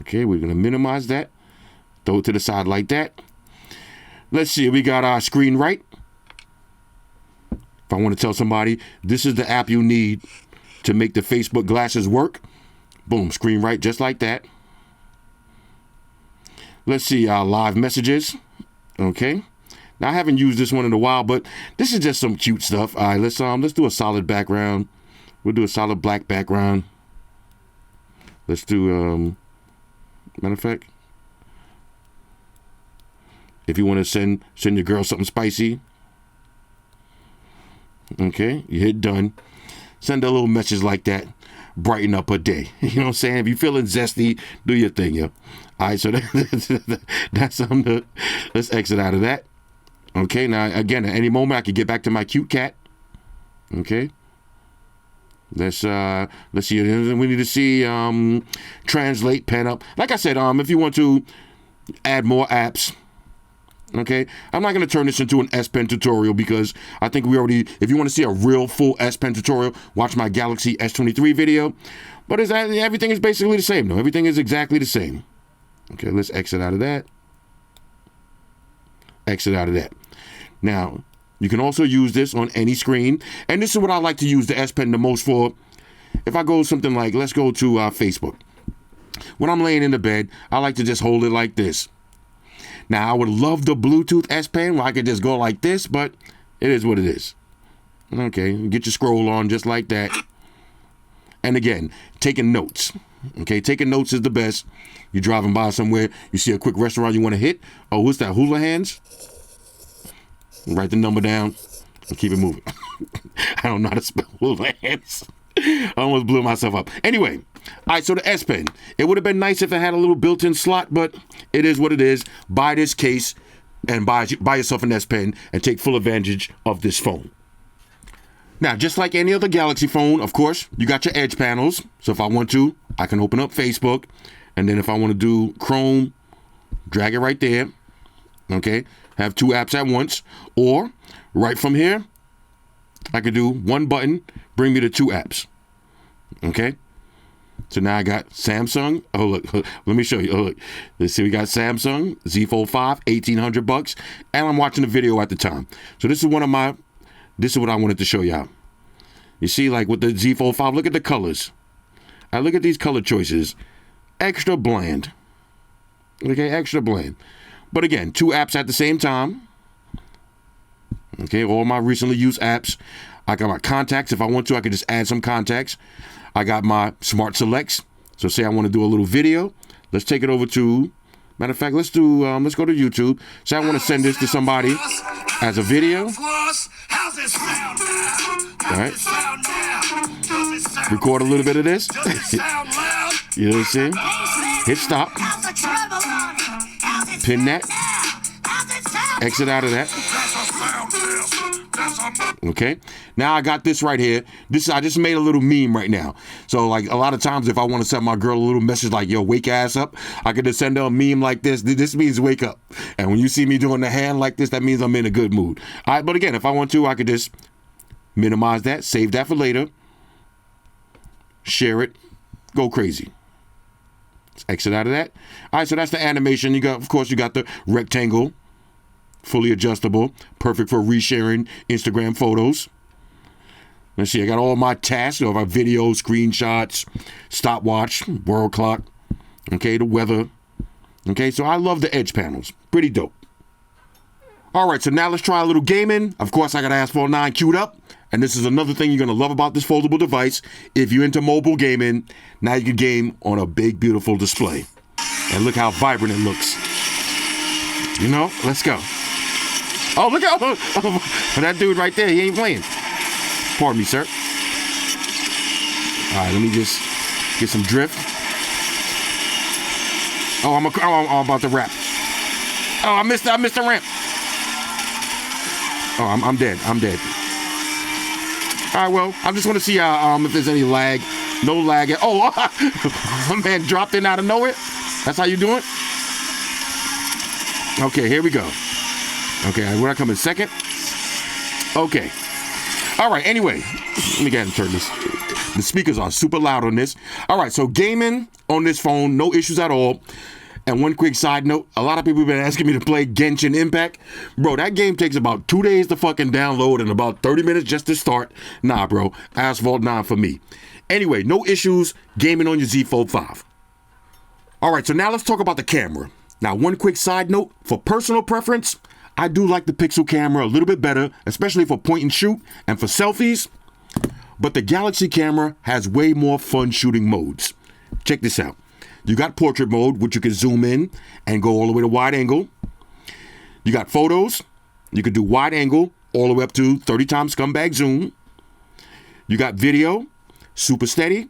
Okay, we're going to minimize that. Throw it to the side like that. Let's see. We got our screen right. If I want to tell somebody this is the app you need to make the Facebook glasses work, boom, screen right just like that. Let's see our live messages. Okay. Now I haven't used this one in a while, but this is just some cute stuff. All right, let's do a solid background. We'll do a solid black background. Let's do matter of fact, if you want to send your girl something spicy, okay, you hit done. Send a little message like that. Brighten up her day. You know what I'm saying? If you're feeling zesty, do your thing, yo. All right, so that's something to, let's exit out of that. Okay, now again, at any moment I can get back to my cute cat. Okay. Let's see. We need to see translate, pen up. Like I said, if you want to add more apps, okay. I'm not going to turn this into an S Pen tutorial because I think we already. If you want to see a real full S Pen tutorial, watch my Galaxy S23 video. But everything is basically the same, though. Everything is exactly the same. Okay, let's exit out of that. Exit out of that. Now, you can also use this on any screen. And this is what I like to use the S Pen the most for. If I go something like, let's go to Facebook. When I'm laying in the bed, I like to just hold it like this. Now, I would love the Bluetooth S Pen where I could just go like this, but it is what it is. Okay, get your scroll on just like that. And again, taking notes. Okay, taking notes is the best. You're driving by somewhere, you see a quick restaurant you want to hit. Oh, what's that, hula hands? Write the number down and keep it moving. I don't know how to spell hula hands. I almost blew myself up. Anyway, all right, so the S Pen. It would have been nice if it had a little built-in slot, but it is what it is. Buy this case and buy yourself an S Pen and take full advantage of this phone. Now, just like any other Galaxy phone, of course, you got your edge panels. So if I want to, I can open up Facebook. And then if I want to do Chrome, drag it right there. Okay, have two apps at once. Or right from here, I could do one button, bring me to two apps. Okay, so now I got Samsung. Oh, look, let me show you. Oh, look. Let's see, we got Samsung Z Fold 5, $1,800. And I'm watching the video at the time. So this is what I wanted to show y'all. You see, like with the Z Fold 5, look at the colors. I look at these color choices. Extra bland. Okay, extra bland. But again, two apps at the same time. Okay, all my recently used apps. I got my contacts. If I want to, I can just add some contacts. I got my smart selects. So say I want to do a little video. Let's take it over to, matter of fact, let's go to YouTube. Say I want to send this to somebody as a video. All right. Record a little bit of this. You know what I'm saying? Hit stop. Pin that. Exit out of that. Okay. Now I got this right here. I just made a little meme right now. So like a lot of times if I want to send my girl a little message like, yo, wake ass up, I could just send her a meme like this. This means wake up. And when you see me doing the hand like this, that means I'm in a good mood. All right. But again, if I want to, I could just minimize that, save that for later, share it, go crazy. Let's exit out of that. All right. So that's the animation. Of course, you got the rectangle. Fully adjustable, perfect for resharing Instagram photos. Let's see, I got all my tasks, my videos, screenshots, stopwatch, world clock, okay, the weather. Okay, so I love the edge panels. Pretty dope. All right, so now let's try a little gaming. Of course, I got Asphalt 9 queued up. And this is another thing you're going to love about this foldable device. If you're into mobile gaming, now you can game on a big, beautiful display. And look how vibrant it looks. You know, let's go. Oh, look out. That dude right there, he ain't playing. Pardon me, sir. All right, let me just get some drift. Oh, I'm about to wrap. Oh, I missed the ramp. Oh, I'm dead. All right, well, I just want to see if there's any lag. No lag. Oh, my man dropped in out of nowhere. That's how you do it? Okay, here we go. Okay, we're coming second. Okay. All right, anyway. Let me go ahead and turn this. The speakers are super loud on this. All right, so gaming on this phone, no issues at all. And one quick side note, a lot of people have been asking me to play Genshin Impact. Bro, that game takes about 2 days to fucking download and about 30 minutes just to start. Nah, bro, Asphalt 9 for me. Anyway, no issues gaming on your Z Fold 5. All right, so now let's talk about the camera. Now, one quick side note, for personal preference, I do like the Pixel camera a little bit better, especially for point and shoot and for selfies. But the Galaxy camera has way more fun shooting modes. Check this out. You got portrait mode, which you can zoom in and go all the way to wide angle. You got photos. You can do wide angle all the way up to 30 times scumbag zoom. You got video, super steady.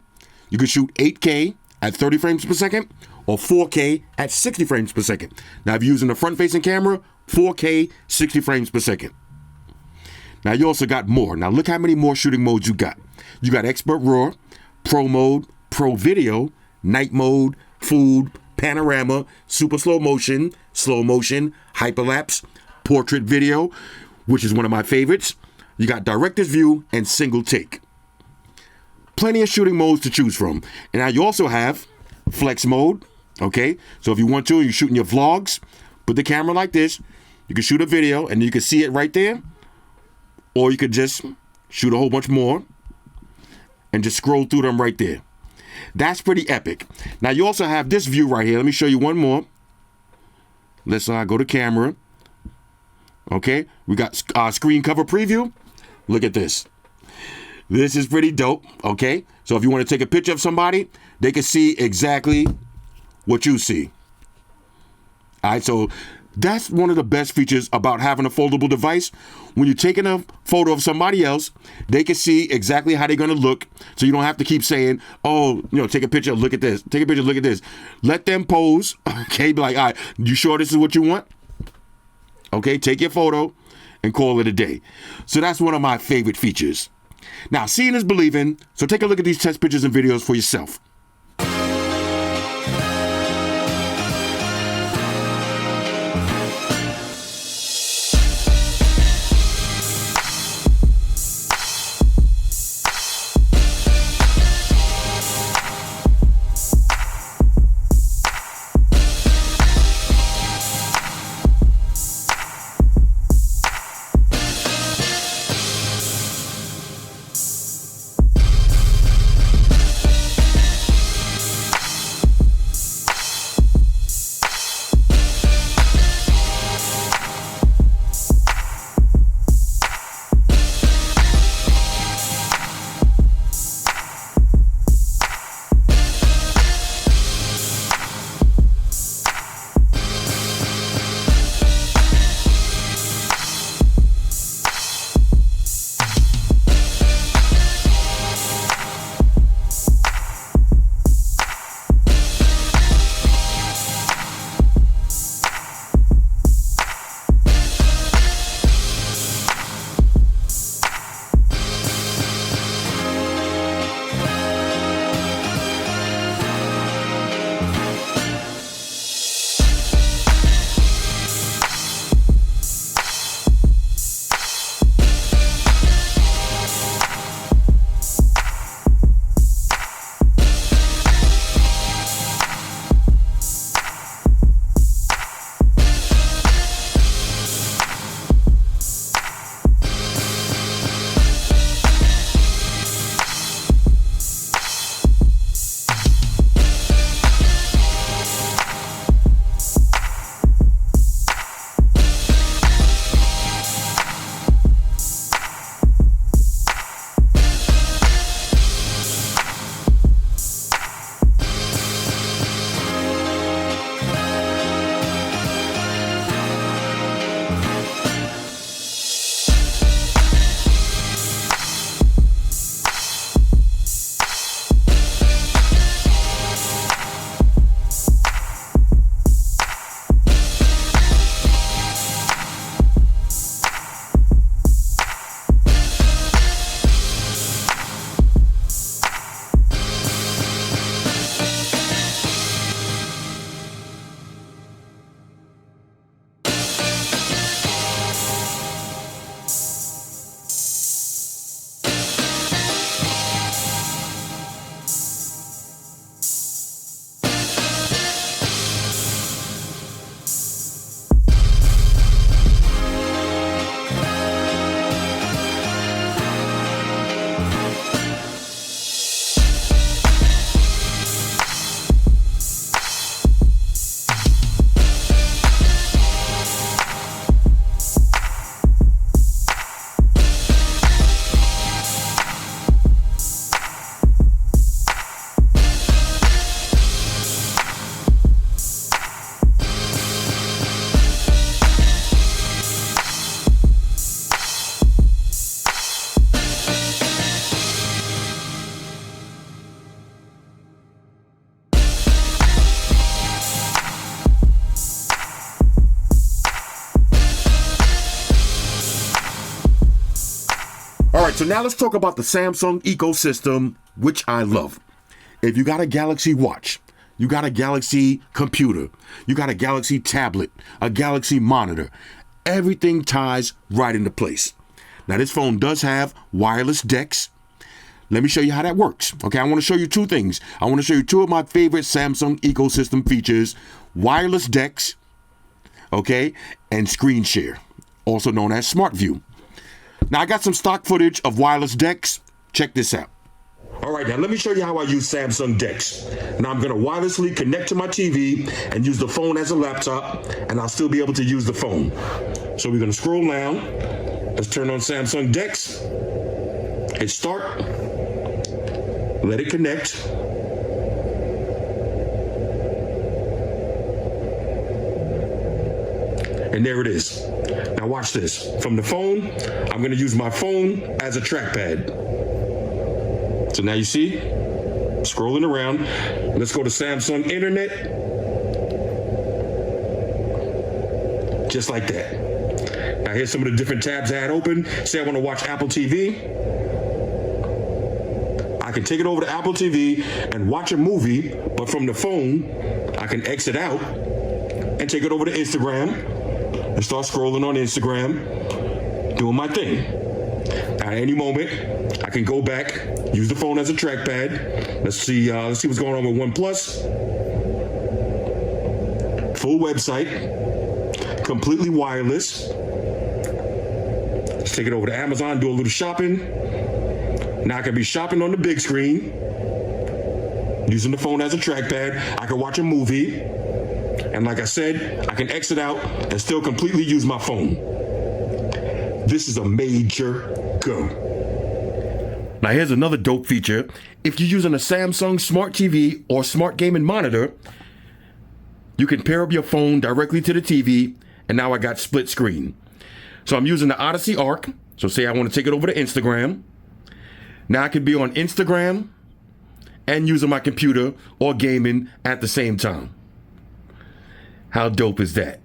You can shoot 8K at 30 frames per second or 4K at 60 frames per second. Now, if you're using a front-facing camera, 4K, 60 frames per second. Now, you also got more. Now, look how many more shooting modes you got. You got Expert RAW, Pro Mode, Pro Video, Night Mode, Food, Panorama, Super Slow Motion, Hyperlapse, Portrait Video, which is one of my favorites. You got Director's View and Single Take. Plenty of shooting modes to choose from. And now you also have Flex Mode, okay? So if you want to, you're shooting your vlogs, put the camera like this, you can shoot a video and you can see it right there. Or you could just shoot a whole bunch more and just scroll through them right there. That's pretty epic. Now, you also have this view right here. Let me show you one more. Let's go to camera. Okay, we got screen cover preview. Look at this. This is pretty dope, okay? So if you want to take a picture of somebody, they can see exactly what you see. All right, so that's one of the best features about having a foldable device. When you're taking a photo of somebody else, they can see exactly how they're going to look. So you don't have to keep saying, oh, take a picture, look at this. Take a picture, look at this. Let them pose. Okay, be like, all right, you sure this is what you want? Okay, take your photo and call it a day. So that's one of my favorite features. Now, seeing is believing. So take a look at these test pictures and videos for yourself. right, so now let's talk about the Samsung ecosystem, which I love. If you got a Galaxy Watch, you got a Galaxy computer, you got a Galaxy tablet, a Galaxy monitor, everything ties right into place. Now, this phone does have wireless DeX. Let me show you how that works. Okay, I want to show you two things. I want to show you two of my favorite Samsung ecosystem features, wireless DeX, okay, and screen share, also known as Smart View. Now, I got some stock footage of wireless DeX. Check this out. All right, now let me show you how I use Samsung DeX. Now, I'm going to wirelessly connect to my TV and use the phone as a laptop, and I'll still be able to use the phone. So we're going to scroll down. Let's turn on Samsung DeX. Hit start. Let it connect. And there it is. Now watch this. From the phone, I'm going to use my phone as a trackpad. So now you see, scrolling around. Let's go to Samsung Internet. Just like that. Now here's some of the different tabs I had open. Say I want to watch Apple TV. I can take it over to Apple TV and watch a movie, but from the phone, I can exit out and take it over to Instagram and start scrolling on Instagram, doing my thing. At any moment, I can go back, use the phone as a trackpad. Let's see what's going on with OnePlus. Full website, completely wireless. Let's take it over to Amazon, do a little shopping. Now I can be shopping on the big screen, using the phone as a trackpad. I can watch a movie. And like I said, I can exit out and still completely use my phone. This is a major go. Now here's another dope feature. If you're using a Samsung Smart TV or Smart Gaming Monitor, you can pair up your phone directly to the TV, and now I got split screen. So I'm using the Odyssey Arc. So say I want to take it over to Instagram. Now I can be on Instagram and using my computer or gaming at the same time. How dope is that?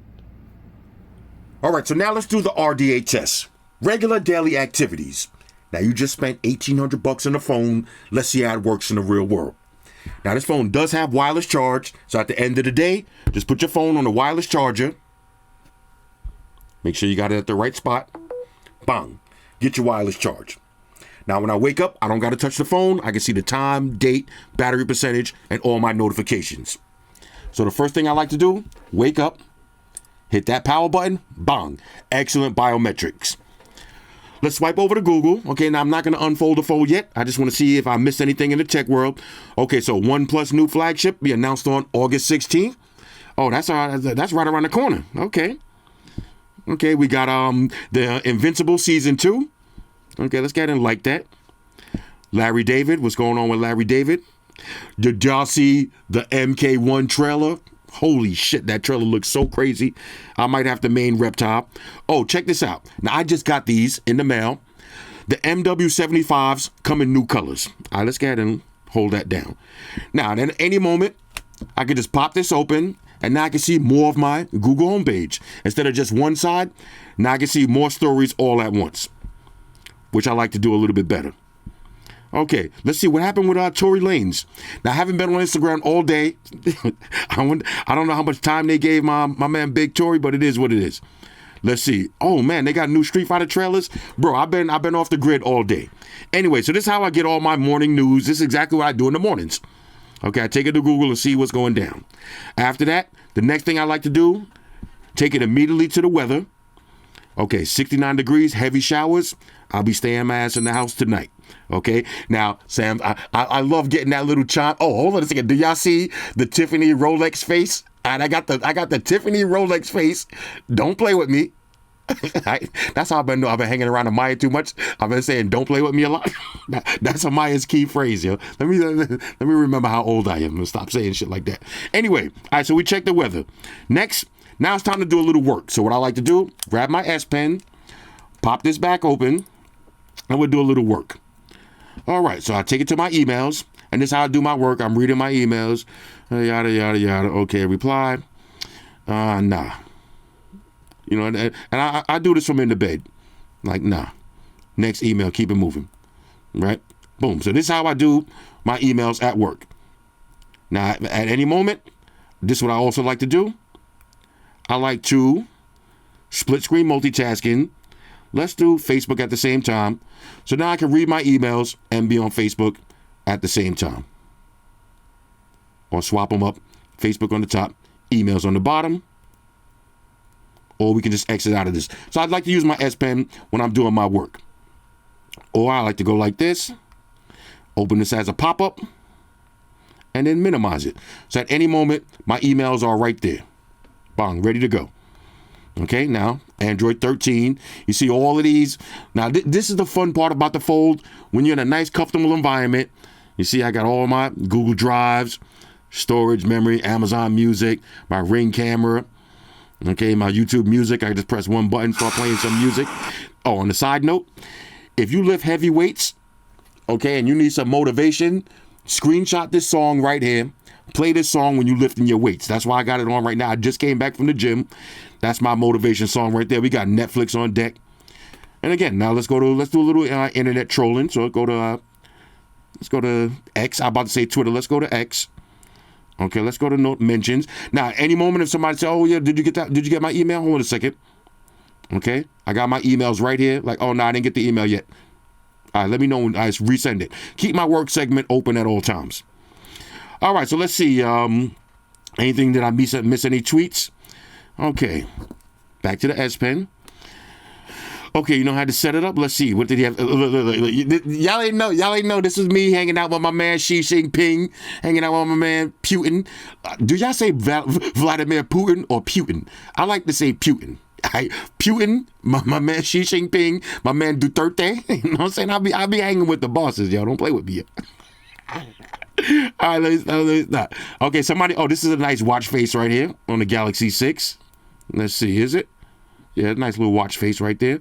All right, so now let's do the RDA test. Regular daily activities. Now you just spent $1,800 on the phone. Let's see how it works in the real world. Now this phone does have wireless charge. So at the end of the day, just put your phone on the wireless charger. Make sure you got it at the right spot. Bang. Get your wireless charge. Now, when I wake up, I don't got to touch the phone. I can see the time, date, battery percentage, and all my notifications. So the first thing I like to do, wake up, hit that power button, bang. Excellent biometrics. Let's swipe over to Google. Okay, now I'm not going to unfold the phone yet. I just want to see if I missed anything in the tech world. Okay, so OnePlus new flagship be announced on August 16th. Oh, that's right around the corner. Okay, we got the Invincible Season 2. Okay, let's get in like that. Larry David, what's going on with Larry David? Did y'all see the MK1 trailer? Holy shit, that trailer looks so crazy. I might have to main reptile. Oh, check this out. Now, I just got these in the mail. The MW75s come in new colors. All right, let's go ahead and hold that down. Now, at any moment, I can just pop this open, and now I can see more of my Google homepage. Instead of just one side, now I can see more stories all at once, which I like to do a little bit better. Okay, let's see what happened with Tory Lanez. Now, I haven't been on Instagram all day. I don't know how much time they gave my man Big Tory, but it is what it is. Let's see. Oh, man, they got new Street Fighter trailers. Bro, I've been off the grid all day. Anyway, so this is how I get all my morning news. This is exactly what I do in the mornings. Okay, I take it to Google and see what's going down. After that, the next thing I like to do, take it immediately to the weather. Okay, 69 degrees, heavy showers. I'll be staying my ass in the house tonight. Okay, now, Sam, I love getting that little chime. Oh, hold on a second. Do y'all see the Tiffany Rolex face? And I got the Tiffany Rolex face. Don't play with me. That's how I've been hanging around Amaya too much. I've been saying, don't play with me a lot. That's Amaya's key phrase, yo. Let me remember how old I am and stop saying shit like that. Anyway, all right, so we checked the weather. Next, now it's time to do a little work. So what I like to do, grab my S Pen, pop this back open, and we'll do a little work. All right, so I take it to my emails, and this is how I do my work. I'm reading my emails, yada, yada, yada. Okay, reply. Nah. You know, and I do this from in the bed. Like, nah. Next email, keep it moving. Right? Boom. So this is how I do my emails at work. Now, at any moment, this is what I also like to do. I like to split screen multitasking. Let's do Facebook at the same time. So now I can read my emails and be on Facebook at the same time. Or swap them up. Facebook on the top, emails on the bottom. Or we can just exit out of this. So I'd like to use my S Pen when I'm doing my work. Or I like to go like this. Open this as a pop-up. And then minimize it. So at any moment, my emails are right there. Bang, ready to go. Okay, now, Android 13. You see all of these. Now, this is the fun part about the Fold. When you're in a nice, comfortable environment, you see I got all my Google Drives, storage, memory, Amazon Music, my Ring camera, okay, my YouTube Music. I just press one button, start playing some music. Oh, on the side note, if you lift heavy weights, okay, and you need some motivation, screenshot this song right here. Play this song when you're lifting your weights. That's why I got it on right now. I just came back from the gym. That's my motivation song right there. We got Netflix on deck. And again, now let's do a little internet trolling. So let's go to X. I'm about to say Twitter. Let's go to X. Okay, let's go to note mentions. Now, any moment if somebody says, "Oh yeah, did you get that? Did you get my email?" Hold on a second. Okay, I got my emails right here. Like, oh no, I didn't get the email yet. All right, let me know when I resend it. Keep my work segment open at all times. All right, so let's see. Anything that I miss any tweets? Okay, back to the S Pen. Okay, you know how to set it up? Let's see. What did he have? Y'all ain't know this is me hanging out with my man Xi Jinping, hanging out with my man Putin. Do y'all say Vladimir Putin or Putin? I like to say Putin. Putin, my man Xi Jinping, my man Duterte. You know what I'm saying? I'll be hanging with the bosses, y'all. Don't play with me. All right, let's not. Okay, somebody. Oh, this is a nice watch face right here on the Galaxy 6. Let's see, is it? Yeah, nice little watch face right there.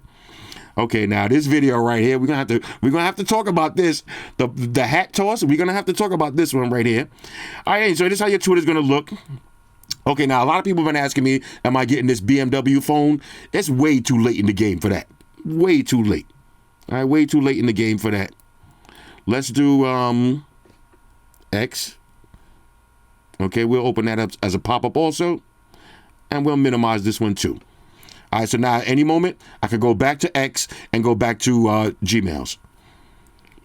Okay, now this video right here, we're gonna have to talk about this. The hat toss. We're gonna have to talk about this one right here. All right, so this is how your Twitter's gonna look. Okay, now a lot of people have been asking me, am I getting this BMW phone? It's way too late in the game for that. Way too late. All right, way too late in the game for that. Let's do X. Okay, we'll open that up as a pop-up also. And we'll minimize this one too. All right, so now at any moment, I could go back to X and go back to Gmails.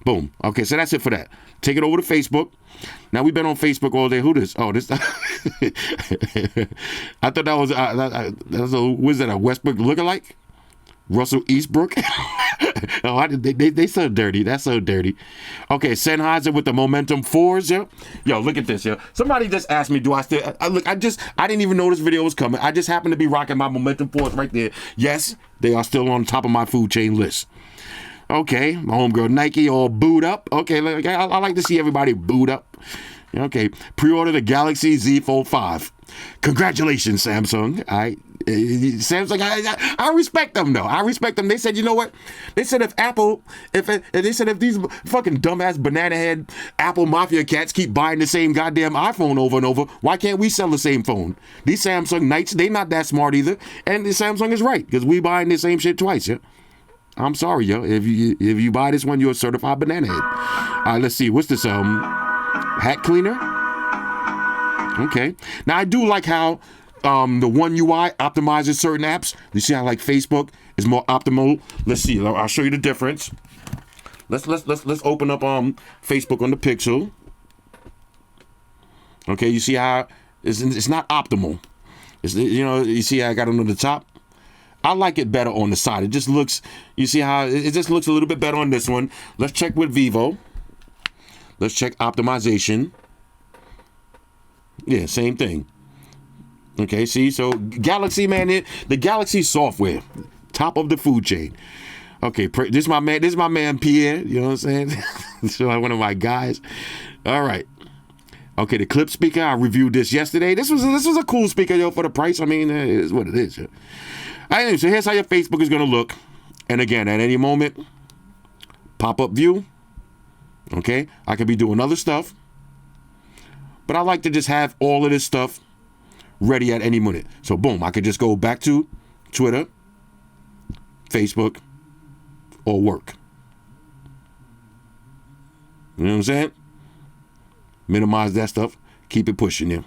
Boom. Okay, so that's it for that. Take it over to Facebook. Now, we've been on Facebook all day. Who this? Oh, this. I thought that was was that a Westbrook lookalike? Russell Eastbrook? Oh, they so dirty. That's so dirty. Okay, Sennheiser with the Momentum 4s, yo. Yo, look at this, yo. Somebody just asked me, do I still... I didn't even know this video was coming. I just happened to be rocking my Momentum 4s right there. Yes, they are still on top of my food chain list. Okay, my homegirl Nike all booed up. Okay, I like to see everybody booed up. Okay, pre-order the Galaxy Z Fold 5. Congratulations, Samsung. Samsung, I respect them though. I respect them. They said, you know what? They said if these fucking dumbass banana head Apple mafia cats keep buying the same goddamn iPhone over and over, why can't we sell the same phone? These Samsung Knights, they not that smart either. And Samsung is right because we buying the same shit twice, yeah. I'm sorry, yo. If you buy this one, you're a certified banana head. All right, let's see. What's this? Hat cleaner. Okay. Now I do like how the One UI optimizes certain apps. You see how like Facebook is more optimal. Let's see. I'll show you the difference. Let's open up Facebook on the Pixel. Okay. You see how it's not optimal. You see how I got it on the top. I like it better on the side. It just looks. You see how it just looks a little bit better on this one. Let's check with Vivo. Let's check optimization. Yeah, same thing. Okay, see, so Galaxy, man, the Galaxy software, top of the food chain. Okay, this is my man Pierre. You know what I'm saying? So one of my guys. All right. Okay, the clip speaker. I reviewed this yesterday. This was a cool speaker, yo, for the price. I mean, it is what it is. Yo. All right, so here's how your Facebook is gonna look. And again, at any moment, pop-up view. Okay, I could be doing other stuff. But I like to just have all of this stuff ready at any minute. So boom, I could just go back to Twitter, Facebook, or work. You know what I'm saying? Minimize that stuff. Keep it pushing them.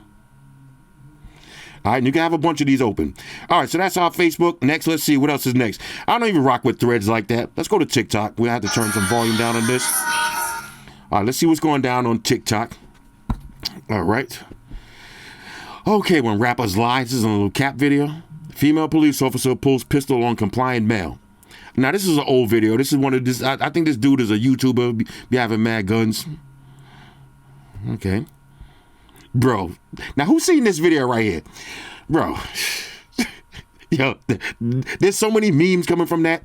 All right, and you can have a bunch of these open. All right, so that's our Facebook. Next, let's see what else is next. I don't even rock with threads like that. Let's go to TikTok. We have to turn some volume down on this. All right, let's see what's going down on TikTok. All right. Okay, when rappers lie, this is a little cap video. Female police officer pulls pistol on compliant male. Now, this is an old video. This is one of this. I think this dude is a YouTuber. Be having mad guns. Okay. Bro, now who's seen this video right here? Bro, yo, there's so many memes coming from that.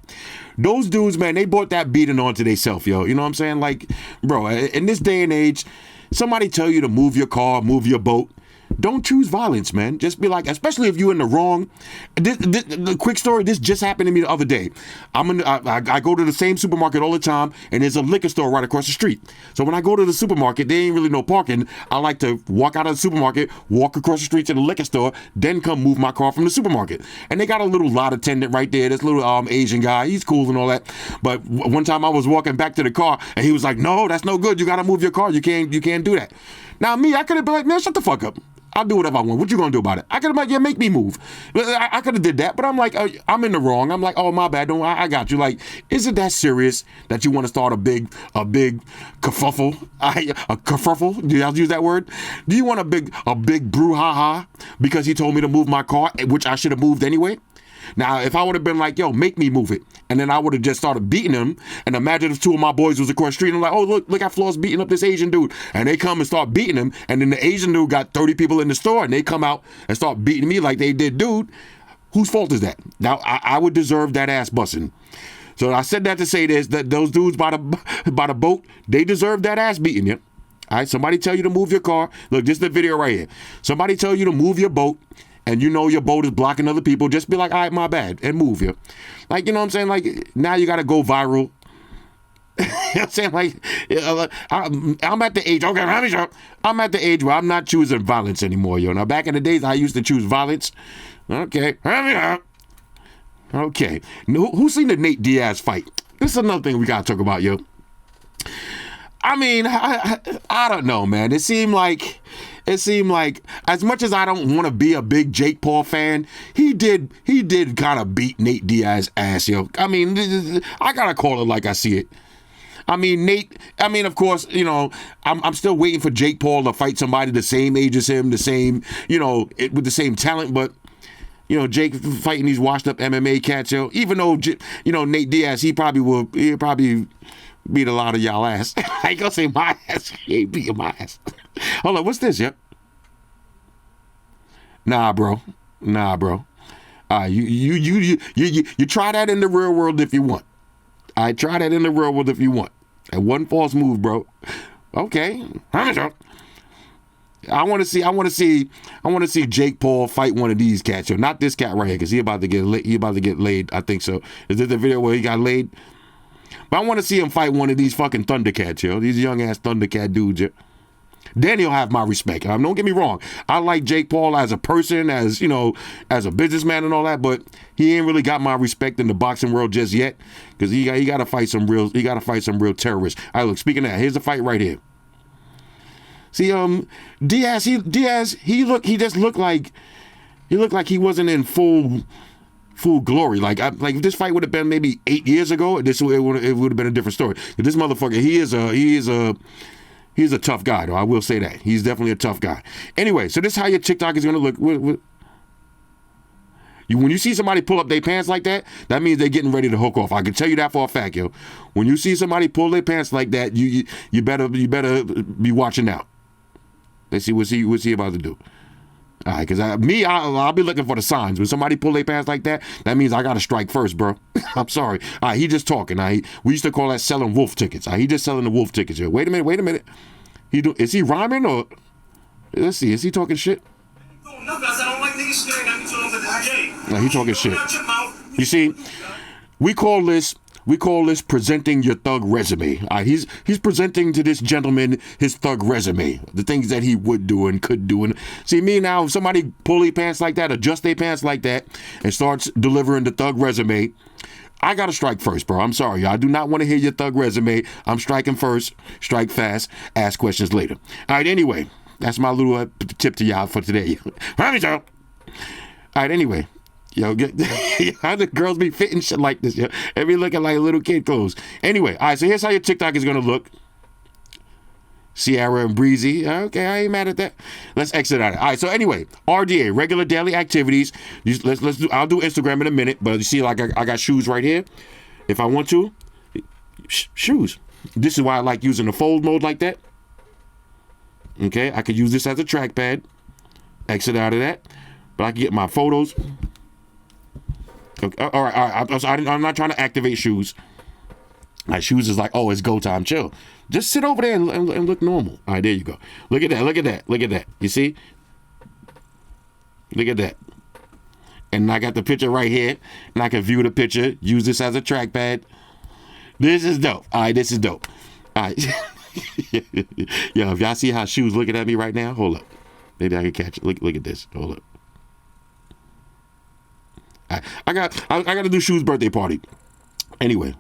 Those dudes, man, they brought that beating onto themselves, yo. You know what I'm saying? Like, bro, in this day and age, somebody tell you to move your car, move your boat. Don't choose violence, man. Just be like, especially if you're in the wrong. The quick story, this just happened to me the other day. I go to the same supermarket all the time, and there's a liquor store right across the street. So when I go to the supermarket, there ain't really no parking. I like to walk out of the supermarket, walk across the street to the liquor store, then come move my car from the supermarket. And they got a little lot attendant right there. This little Asian guy, he's cool and all that. But one time I was walking back to the car, and he was like, "No, that's no good. You got to move your car. You can't do that." Now me, I could have been like, "Man, shut the fuck up. I'll do whatever I want. What you gonna do about it?" I could have been like, "Yeah, make me move." I could have did that, but I'm like, I'm in the wrong. I'm like, "Oh, my bad. Don't I got you." Like, is it that serious that you want to start a big kerfuffle? A kerfuffle? Do y'all use that word? Do you want a big brouhaha because he told me to move my car, which I should have moved anyway? Now, if I would have been like, "Yo, make me move it," and then I would have just started beating him, and imagine if two of my boys was across the street and I'm like, "Oh, look at Floss beating up this Asian dude," and they come and start beating him, and then the Asian dude got 30 people in the store, and they come out and start beating me like they did dude, whose fault is that? Now, I would deserve that ass busting. So I said that to say this, that those dudes by the boat, they deserve that ass beating, yeah? All right, somebody tell you to move your car. Look, this is the video right here. Somebody tell you to move your boat, and you know your boat is blocking other people, just be like, "All right, my bad," and move you. Like, you know what I'm saying? Like, now you got to go viral. You know what I'm saying? Like, I'm at the age, okay, I'm at the age where I'm not choosing violence anymore, yo. Now, back in the days, I used to choose violence. Okay. Okay. Who's seen the Nate Diaz fight? This is another thing we got to talk about, yo. I mean, I don't know, man. It seemed like as much as I don't want to be a big Jake Paul fan, he did kind of beat Nate Diaz's ass, yo. I mean, I gotta call it like I see it. I mean, Nate, of course, you know, I'm still waiting for Jake Paul to fight somebody the same age as him, the same, you know, with the same talent, but you know, Jake fighting these washed up MMA cats, yo. Even though, you know, Nate Diaz, he probably beat a lot of y'all ass. I ain't gonna say my ass. He ain't beating my ass. Hold on, what's this, yep? Nah, bro. You try that in the real world if you want. I try that in the real world if you want. And one false move, bro. Okay. I want to see Jake Paul fight one of these cats, yo. Not this cat right here, because he about to get laid. I think so. Is this the video where he got laid? But I want to see him fight one of these fucking Thundercats, yo. These young ass Thundercat dudes, yo. Then he'll have my respect. Don't get me wrong. I like Jake Paul as a person, as, you know, as a businessman and all that, but he ain't really got my respect in the boxing world just yet, because he got to fight some real terrorists. All right, look, speaking of that, here's the fight right here. See, Diaz, he just looked like he wasn't in full glory. Like if this fight would have been maybe 8 years ago, it would have been a different story. This motherfucker, he's a tough guy, though. I will say that. He's definitely a tough guy. Anyway, so this is how your TikTok is gonna look. When you see somebody pull up their pants like that, that means they're getting ready to hook off. I can tell you that for a fact, yo. When you see somebody pull their pants like that, you better be watching out. Let's see what's he about to do. All right, because I'll be looking for the signs. When somebody pull their pants like that, that means I got to strike first, bro. I'm sorry. All right, he just talking. We used to call that selling wolf tickets. He just selling the wolf tickets here. Wait a minute. Is he rhyming or? Let's see. Is he talking shit? No, he talking shit. You see, we call this presenting your thug resume. He's presenting to this gentleman his thug resume, the things that he would do and could do. And see, me now, if somebody pull their pants like that, adjust their pants like that, and starts delivering the thug resume, I got to strike first, bro. I'm sorry. I do not want to hear your thug resume. I'm striking first, strike fast, ask questions later. All right, anyway, that's my little tip to y'all for today. All right, anyway. Yo, how the girls be fitting shit like this, yo? And be looking like little kid clothes. Anyway, all right, so here's how your TikTok is going to look. Sierra and Breezy. Okay, I ain't mad at that. Let's exit out of it. All right, so anyway, RDA, regular daily activities. Let's do. I'll do Instagram in a minute, but you see, like I got shoes right here. If I want to, shoes. This is why I like using the fold mode like that. Okay, I could use this as a trackpad. Exit out of that, but I can get my photos. Okay, all right. I'm not trying to activate shoes. My shoes is like, oh, it's go time. Chill. Just sit over there and look normal. All right, there you go. Look at that. Look at that. Look at that. You see? Look at that. And I got the picture right here. And I can view the picture. Use this as a trackpad. This is dope. All right, this is dope. All right. Yo, if y'all see how shoes looking at me right now, hold up. Maybe I can catch it. Look at this. Hold up. All right. I got to do Shoes' birthday party. Anyway.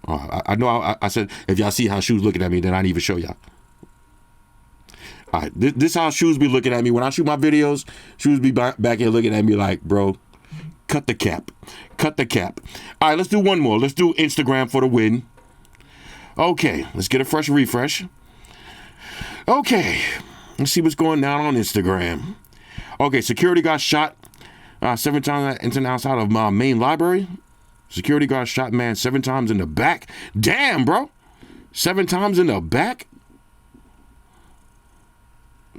I know I said if y'all see how shoes looking at me, then I didn't even show y'all. All right, this how shoes be looking at me when I shoot my videos. Shoes be back here looking at me like, bro, cut the cap, cut the cap. All right, let's do one more. Let's do Instagram for the win. Okay, let's get a fresh refresh. Okay, let's see what's going down on Instagram. Okay, security got shot 7 times in and outside of my main library. Security guard shot man 7 times in the back. Damn, bro. 7 times in the back?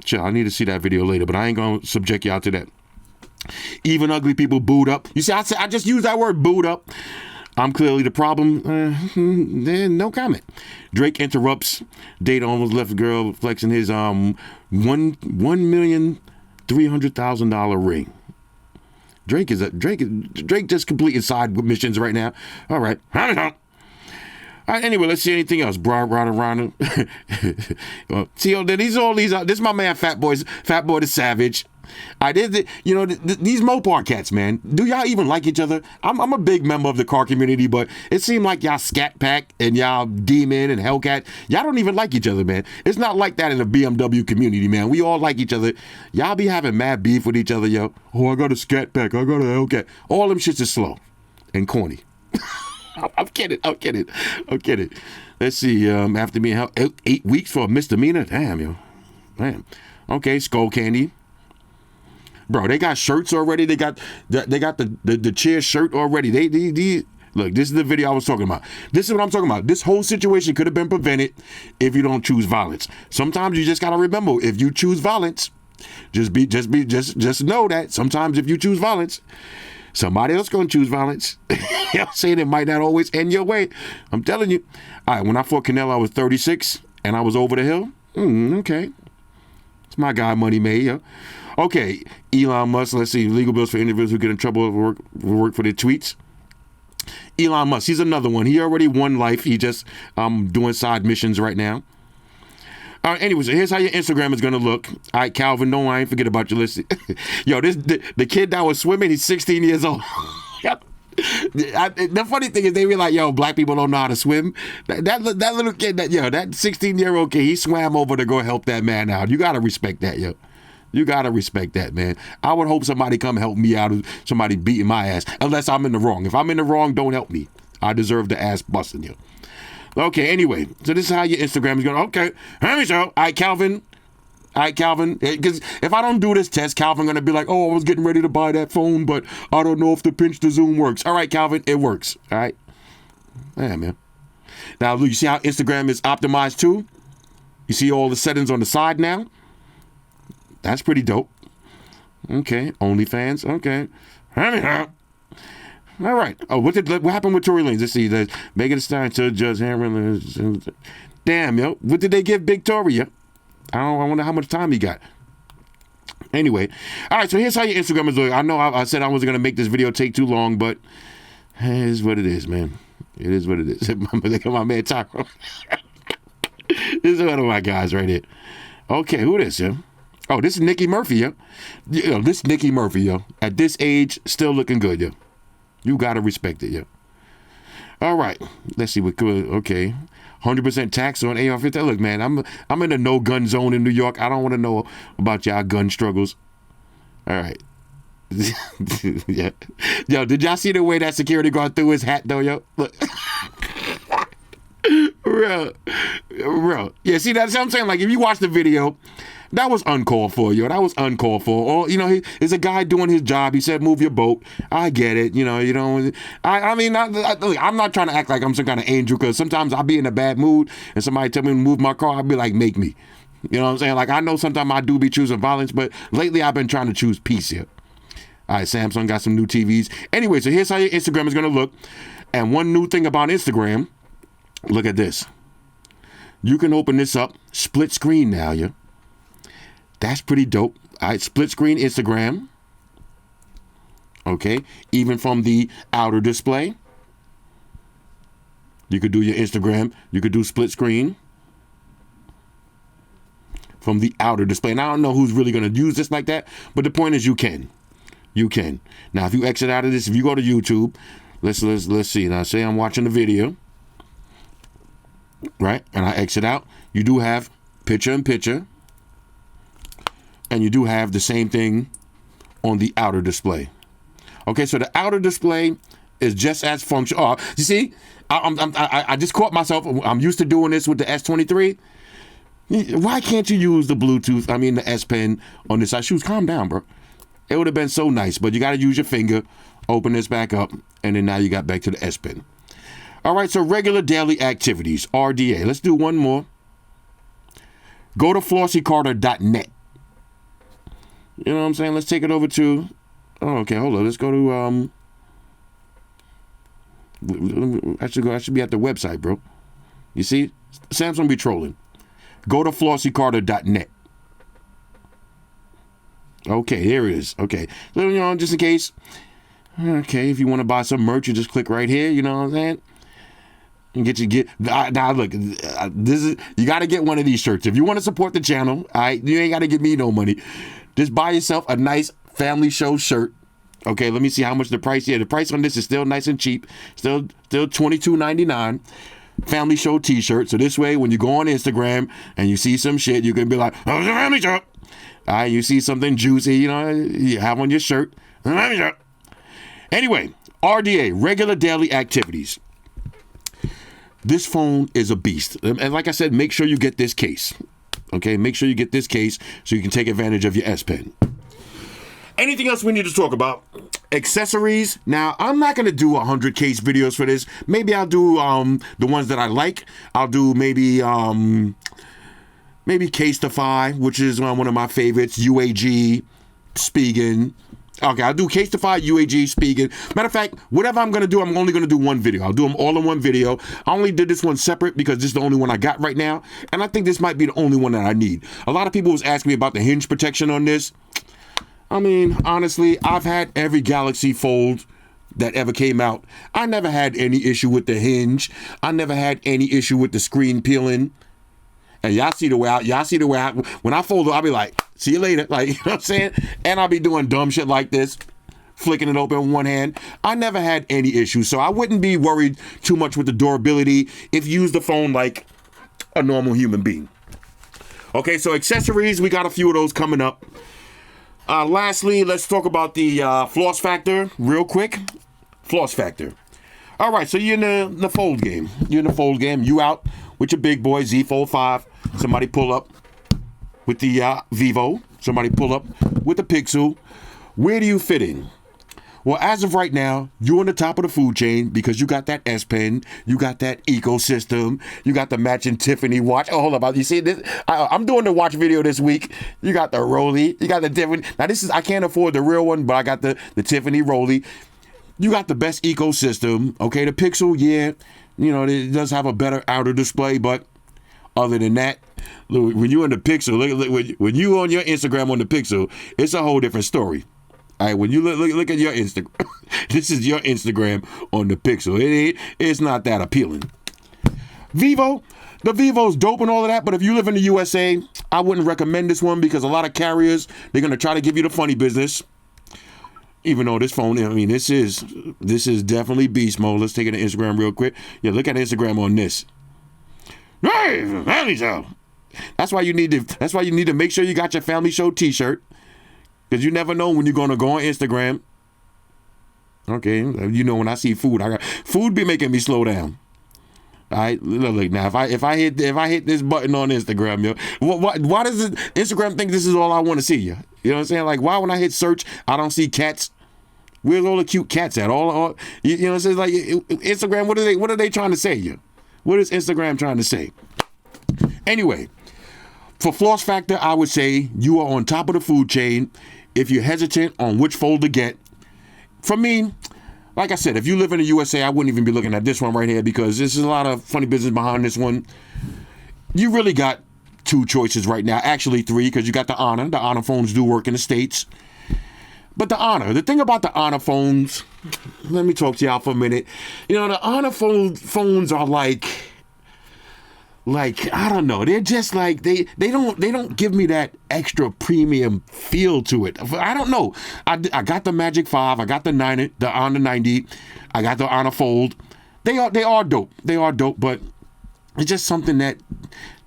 Chill, I need to see that video later, but I ain't going to subject y'all to that. Even ugly people booed up. You see, I just used that word, booed up. I'm clearly the problem. No comment. Drake interrupts. Date almost left girl flexing his $1,300,000 ring. Drake just completing side missions right now. All right. All right, anyway, let's see anything else. Rada. See, these this is my man Fat Boy the Savage. I did these Mopar cats, man. Do y'all even like each other? I'm a big member of the car community, but it seemed like y'all Scat Pack and y'all Demon and Hellcat, y'all don't even like each other, man. It's not like that in the BMW community, man. We all like each other. Y'all be having mad beef with each other, yo. Oh, I got a Scat Pack. I got a Hellcat. All them shits is slow and corny. I'm kidding. Let's see. After being held 8 weeks for a misdemeanor. Damn, yo. Damn. Okay, Skull Candy. Bro, they got shirts already. They got the chair shirt already. They look, this is the video I was talking about. This is what I'm talking about. This whole situation could have been prevented if you don't choose violence. Sometimes you just gotta remember, if you choose violence, just know that sometimes if you choose violence, somebody else gonna choose violence. I'm saying it might not always end your way. I'm telling you. All right, when I fought Canelo, I was 36 and I was over the hill. Okay. It's my guy, Money May, yo. Okay, Elon Musk, let's see, legal bills for individuals who get in trouble for work for their tweets. Elon Musk, he's another one. He already won life. He just doing side missions right now. All right, anyway, so here's how your Instagram is going to look. All right, Calvin, no, I ain't forget about your list. Yo, the kid that was swimming, he's 16 years old. The funny thing is they were like, yo, black people don't know how to swim. That little kid, that 16-year-old kid, he swam over to go help that man out. You got to respect that, yo. You got to respect that, man. I would hope somebody come help me out of somebody beating my ass, unless I'm in the wrong. If I'm in the wrong, don't help me. I deserve the ass busting you. Okay, anyway, so this is how your Instagram is going. Okay, let me show. All right, Calvin. Because if I don't do this test, Calvin going to be like, oh, I was getting ready to buy that phone, but I don't know if the pinch to zoom works. All right, Calvin, it works. All right. Yeah, man. Now, look, you see how Instagram is optimized too? You see all the settings on the side now? That's pretty dope. Okay, OnlyFans. Okay. All right. Oh, what happened with Tory Lanez? Let's see. Megan Thee Stallion to Judge Hammer. Damn, yo. What did they give Big Tory, yo? I wonder how much time he got. Anyway. All right, so here's how your Instagram is looking. I know I said I wasn't going to make this video take too long, but it is what it is, man. It is what it is. Look at my man Taco. This is one of my guys right here. Okay, who this, yo? Oh, this is Nikki Murphy, yo. This Nikki Murphy, yo. At this age, still looking good, yo. You gotta respect it, yo. All right. Let's see what good. Okay. 100% tax on AR-15. Look, man, I'm in a no gun zone in New York. I don't want to know about y'all gun struggles. All right. Yeah. Yo, did y'all see the way that security guard threw his hat though, yo? Look. Real. Yeah, see, that's what I'm saying. Like, if you watch the video, that was uncalled for, yo. That was uncalled for. Or, he's a guy doing his job. He said, move your boat. I get it. I'm not trying to act like I'm some kind of angel, because sometimes I'll be in a bad mood and somebody tell me to move my car. I'll be like, make me. You know what I'm saying? Like, I know sometimes I do be choosing violence, but lately I've been trying to choose peace here. All right, Samsung got some new TVs. Anyway, so here's how your Instagram is going to look. And one new thing about Instagram, look at this. You can open this up, split screen now, yeah. That's pretty dope. All right, split screen Instagram. Okay, even from the outer display. You could do your Instagram. You could do split screen from the outer display. And I don't know who's really going to use this like that, but the point is you can. You can. Now, if you exit out of this, if you go to YouTube, let's see. Now, say I'm watching the video, right? And I exit out. You do have picture-in-picture, and you do have the same thing on the outer display. Okay, so the outer display is just as functional. Oh, you see, I just caught myself. I'm used to doing this with the S23. Why can't you use the Bluetooth? The S Pen on this side? Shoes, calm down, bro. It would have been so nice, but you got to use your finger, open this back up, and then now you got back to the S Pen. All right, so regular daily activities, RDA. Let's do one more. Go to FlossycarterFGC.net. You know what I'm saying? Let's take it over to, okay, hold on. Let's go to, I should be at the website, bro. You see? Samsung be trolling. Go to FlossycarterFGC.net. Okay, here it is. Okay. So, just in case. Okay, if you want to buy some merch, you just click right here. You know what I'm saying? And now look, this is, you got to get one of these shirts. If you want to support the channel, all right, you ain't got to give me no money. Just buy yourself a nice family show shirt. Okay, let me see how much the price. Yeah, the price on this is still nice and cheap. Still $22.99. Family show t-shirt. So this way, when you go on Instagram and you see some shit, you can be like, oh, it's a family show. All right, you see something juicy, you have on your shirt. Anyway, RDA, regular daily activities. This phone is a beast. And like I said, make sure you get this case. Okay, make sure you get this case so you can take advantage of your S Pen. Anything else we need to talk about? Accessories. Now, I'm not going to do 100 case videos for this. Maybe I'll do the ones that I like. I'll do maybe Casetify, which is one of my favorites, UAG, Spigen. Okay, I'll do Casetify, UAG, Spigen. Matter of fact, whatever I'm going to do, I'm only going to do one video. I'll do them all in one video. I only did this one separate because this is the only one I got right now. And I think this might be the only one that I need. A lot of people was asking me about the hinge protection on this. Honestly, I've had every Galaxy Fold that ever came out. I never had any issue with the hinge. I never had any issue with the screen peeling. And y'all see the way I, when I fold it, I'll be like, see you later. Like, you know what I'm saying? And I'll be doing dumb shit like this, flicking it open with one hand. I never had any issues. So I wouldn't be worried too much with the durability if you use the phone like a normal human being. Okay, so accessories, we got a few of those coming up. Lastly, let's talk about the floss factor real quick. Floss factor. All right, so you're in the fold game. You out with your big boy Z Fold 5. Somebody pull up with the Vivo. Somebody pull up with the Pixel. Where do you fit in? Well, as of right now, you're on the top of the food chain because you got that S Pen, you got that ecosystem, you got the matching Tiffany watch. Oh, hold up. You see this? I'm doing the watch video this week. You got the Rolly, you got the Tiffany. Now, I can't afford the real one, but I got the Tiffany Rolly. You got the best ecosystem. Okay, the Pixel, yeah, it does have a better outer display, but other than that, look, when you're in the Pixel, look, when you on your Instagram on the Pixel, it's a whole different story. All right, when you look at your Instagram, this is your Instagram on the Pixel. It's not that appealing. Vivo, the Vivo's dope and all of that, but if you live in the USA, I wouldn't recommend this one because a lot of carriers, they're going to try to give you the funny business. Even though this phone, I mean, this is definitely beast mode. Let's take it to Instagram real quick. Yeah, look at Instagram on this. Hey, family show. That's why you need to make sure you got your family show T-shirt, because you never know when you're gonna go on Instagram. Okay, you know, when I see food, food be making me slow down. All right, look now. If I hit this button on Instagram, yo, why does Instagram think this is all I want to see? You know what I'm saying? Like, why when I hit search, I don't see cats? Where's all the cute cats at? All you know what I'm saying? Like, Instagram, what are they trying to say? You, what is Instagram trying to say? Anyway, for floss factor, I would say you are on top of the food chain. If you're hesitant on which fold to get, for me, like I said, if you live in the USA, I wouldn't even be looking at this one right here, because there's a lot of funny business behind this one. You really got two choices right now. Actually, three, because you got the Honor. The Honor phones do work in the States. But the Honor, the thing about the Honor phones, let me talk to y'all for a minute. You know, the Honor phones are like, I don't know. They're just like, they don't give me that extra premium feel to it. I don't know. I got the Magic 5. I got the Honor 90. I got the Honor Fold. They are dope. They are dope, but it's just something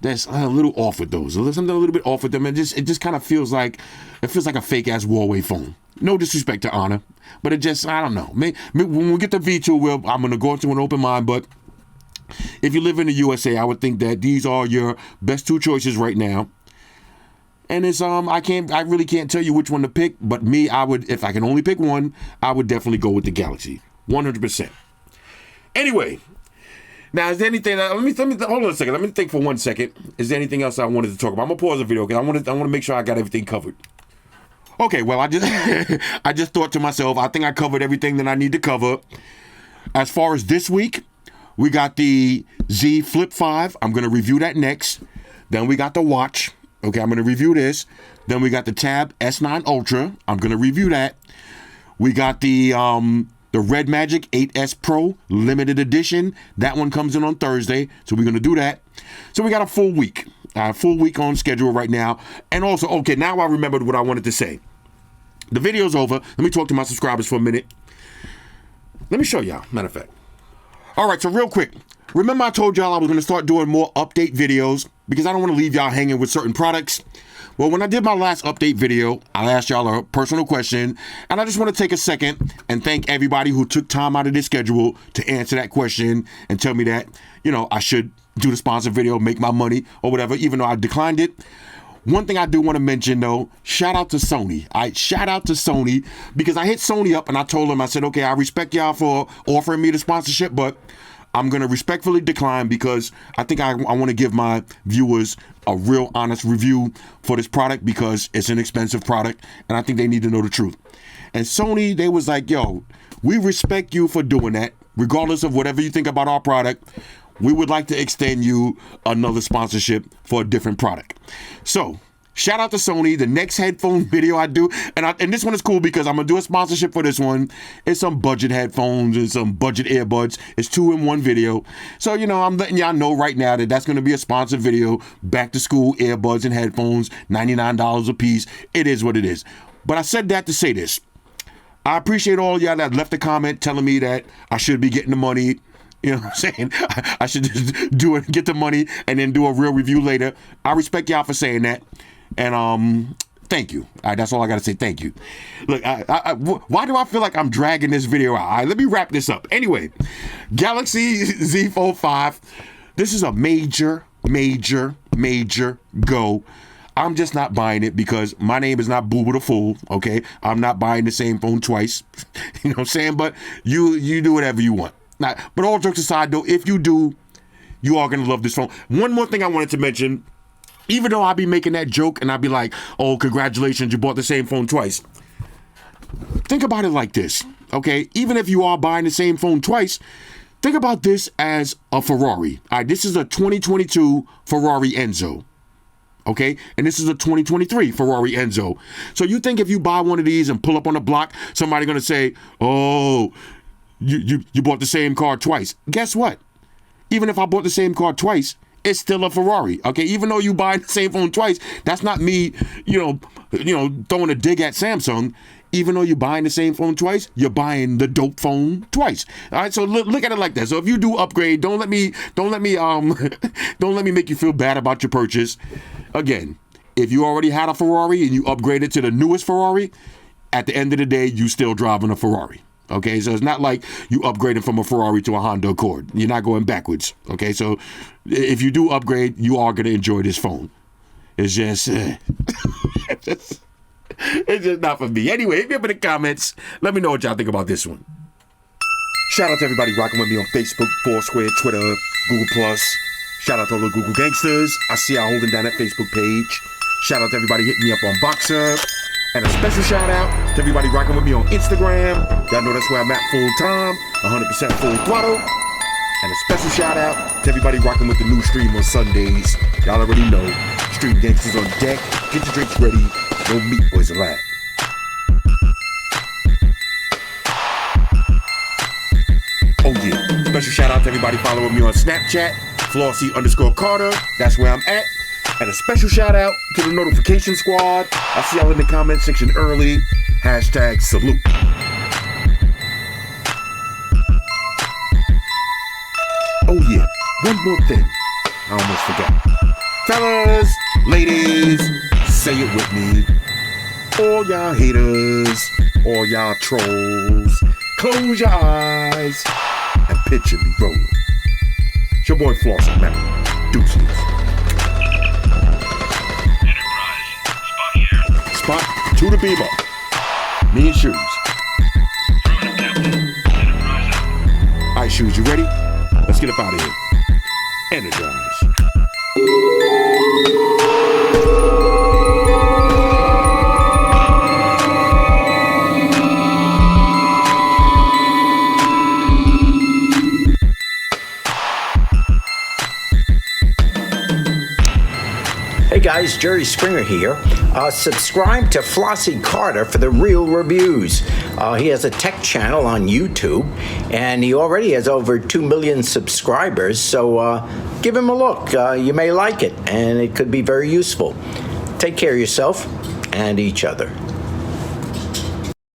that's a little off with those. There's something a little bit off with them. It just kind of feels like a fake ass Huawei phone. No disrespect to Honor, but it just, I don't know. When we get the V2, I'm gonna go into an open mind. But if you live in the USA, I would think that these are your best two choices right now. And it's I really can't tell you which one to pick. But me, I would, if I can only pick one, I would definitely go with the Galaxy, 100%. Anyway. Now, is there anything? Let me hold on a second. Let me think for 1 second. Is there anything else I wanted to talk about? I'm gonna pause the video because I want to make sure I got everything covered. Okay. Well, I just thought to myself, I think I covered everything that I need to cover. As far as this week, we got the Z Flip 5. I'm gonna review that next. Then we got the watch. Okay, I'm gonna review this. Then we got the Tab S9 Ultra. I'm gonna review that. We got the Red Magic 8S Pro limited edition. That one comes in on Thursday, so we're going to do that. So we got a full week on schedule right now. And also, okay, now I remembered what I wanted to say. The video's over. Let me talk to my subscribers for a minute. Let me show y'all, matter of fact. All right, so real quick. Remember I told y'all I was going to start doing more update videos because I don't want to leave y'all hanging with certain products. Well, when I did my last update video, I asked y'all a personal question, and I just want to take a second and thank everybody who took time out of their schedule to answer that question and tell me that, you know, I should do the sponsor video, make my money or whatever, even though I declined it. One thing I do want to mention, though, shout out to Sony. Shout out to Sony, because I hit Sony up and I told them, I said, okay, I respect y'all for offering me the sponsorship, but I'm going to respectfully decline because I think I want to give my viewers a real honest review for this product because it's an expensive product and I think they need to know the truth. And Sony, they was like, yo, we respect you for doing that. Regardless of whatever you think about our product, we would like to extend you another sponsorship for a different product. So, shout out to Sony. The next headphone video I do, and this one is cool because I'm going to do a sponsorship for this one. It's some budget headphones and some budget earbuds. It's 2-in-1 video. So, you know, I'm letting y'all know right now that that's going to be a sponsored video. Back to school earbuds and headphones, $99 a piece. It is what it is. But I said that to say this. I appreciate all y'all that left a comment telling me that I should be getting the money. You know what I'm saying? I should just do it, get the money, and then do a real review later. I respect y'all for saying that. And thank you. That's all I got to say. Thank you. Look, why do I feel like I'm dragging this video out? All right, let me wrap this up. Anyway, Galaxy Z Fold 5. This is a major go. I'm just not buying it because my name is not Booba the Fool, okay? I'm not buying the same phone twice. You know what I'm saying? But you do whatever you want. Now, but all jokes aside, though, if you do, you are going to love this phone. One more thing I wanted to mention. Even though I'll be making that joke and I'll be like, oh, congratulations, you bought the same phone twice. Think about it like this, okay? Even if you are buying the same phone twice, think about this as a Ferrari. All right, this is a 2022 Ferrari Enzo, okay? And this is a 2023 Ferrari Enzo. So you think if you buy one of these and pull up on the block, somebody going to say, oh, you bought the same car twice. Guess what? Even if I bought the same car twice, it's still a Ferrari, okay? Even though you buy the same phone twice, that's not me, you know, throwing a dig at Samsung. even though you're buying the same phone twice, you're buying the dope phone twice. All right, so look at it like that. So if you do upgrade, don't let me don't let me make you feel bad about your purchase. Again, if you already had a Ferrari and you upgraded to the newest Ferrari, at the end of the day, you still driving a Ferrari. Okay, so it's not like you upgraded from a Ferrari to a Honda Accord. You're not going backwards. Okay, so if you do upgrade, you are going to enjoy this phone. It's just, it's just not for me. Anyway, hit me up in the comments. Let me know what y'all think about this one. Shout out to everybody rocking with me on Facebook, Foursquare, Twitter, Google+. Shout out to all the Google gangsters. I see y'all holding down that Facebook page. Shout out to everybody hitting me up on Boxer. And a special shout out to everybody rocking with me on Instagram. Y'all know that's where I'm at full time, 100% full throttle. And a special shout out to everybody rocking with the new stream on Sundays. Y'all already know, Stream Gangsters on deck. Get your drinks ready. No meat boys allowed. Oh yeah, special shout out to everybody following me on Snapchat, Flossy_Carter. That's where I'm at. And a special shout out to the notification squad. I see y'all in the comment section early. #salute. Oh yeah, one more thing. I almost forgot. Fellas, ladies, say it with me. All y'all haters, all y'all trolls, close your eyes and picture me rolling. It's your boy Flossy, man. Deuces. Spot to the beamer. Me and Shoes. Alright, Shoes, you ready? Let's get up out of here. Energize. Hey guys, Jerry Springer here. Subscribe to Flossy Carter for the real reviews. He has a tech channel on YouTube, and he already has over 2 million subscribers, so give him a look. You may like it, and it could be very useful. Take care of yourself and each other.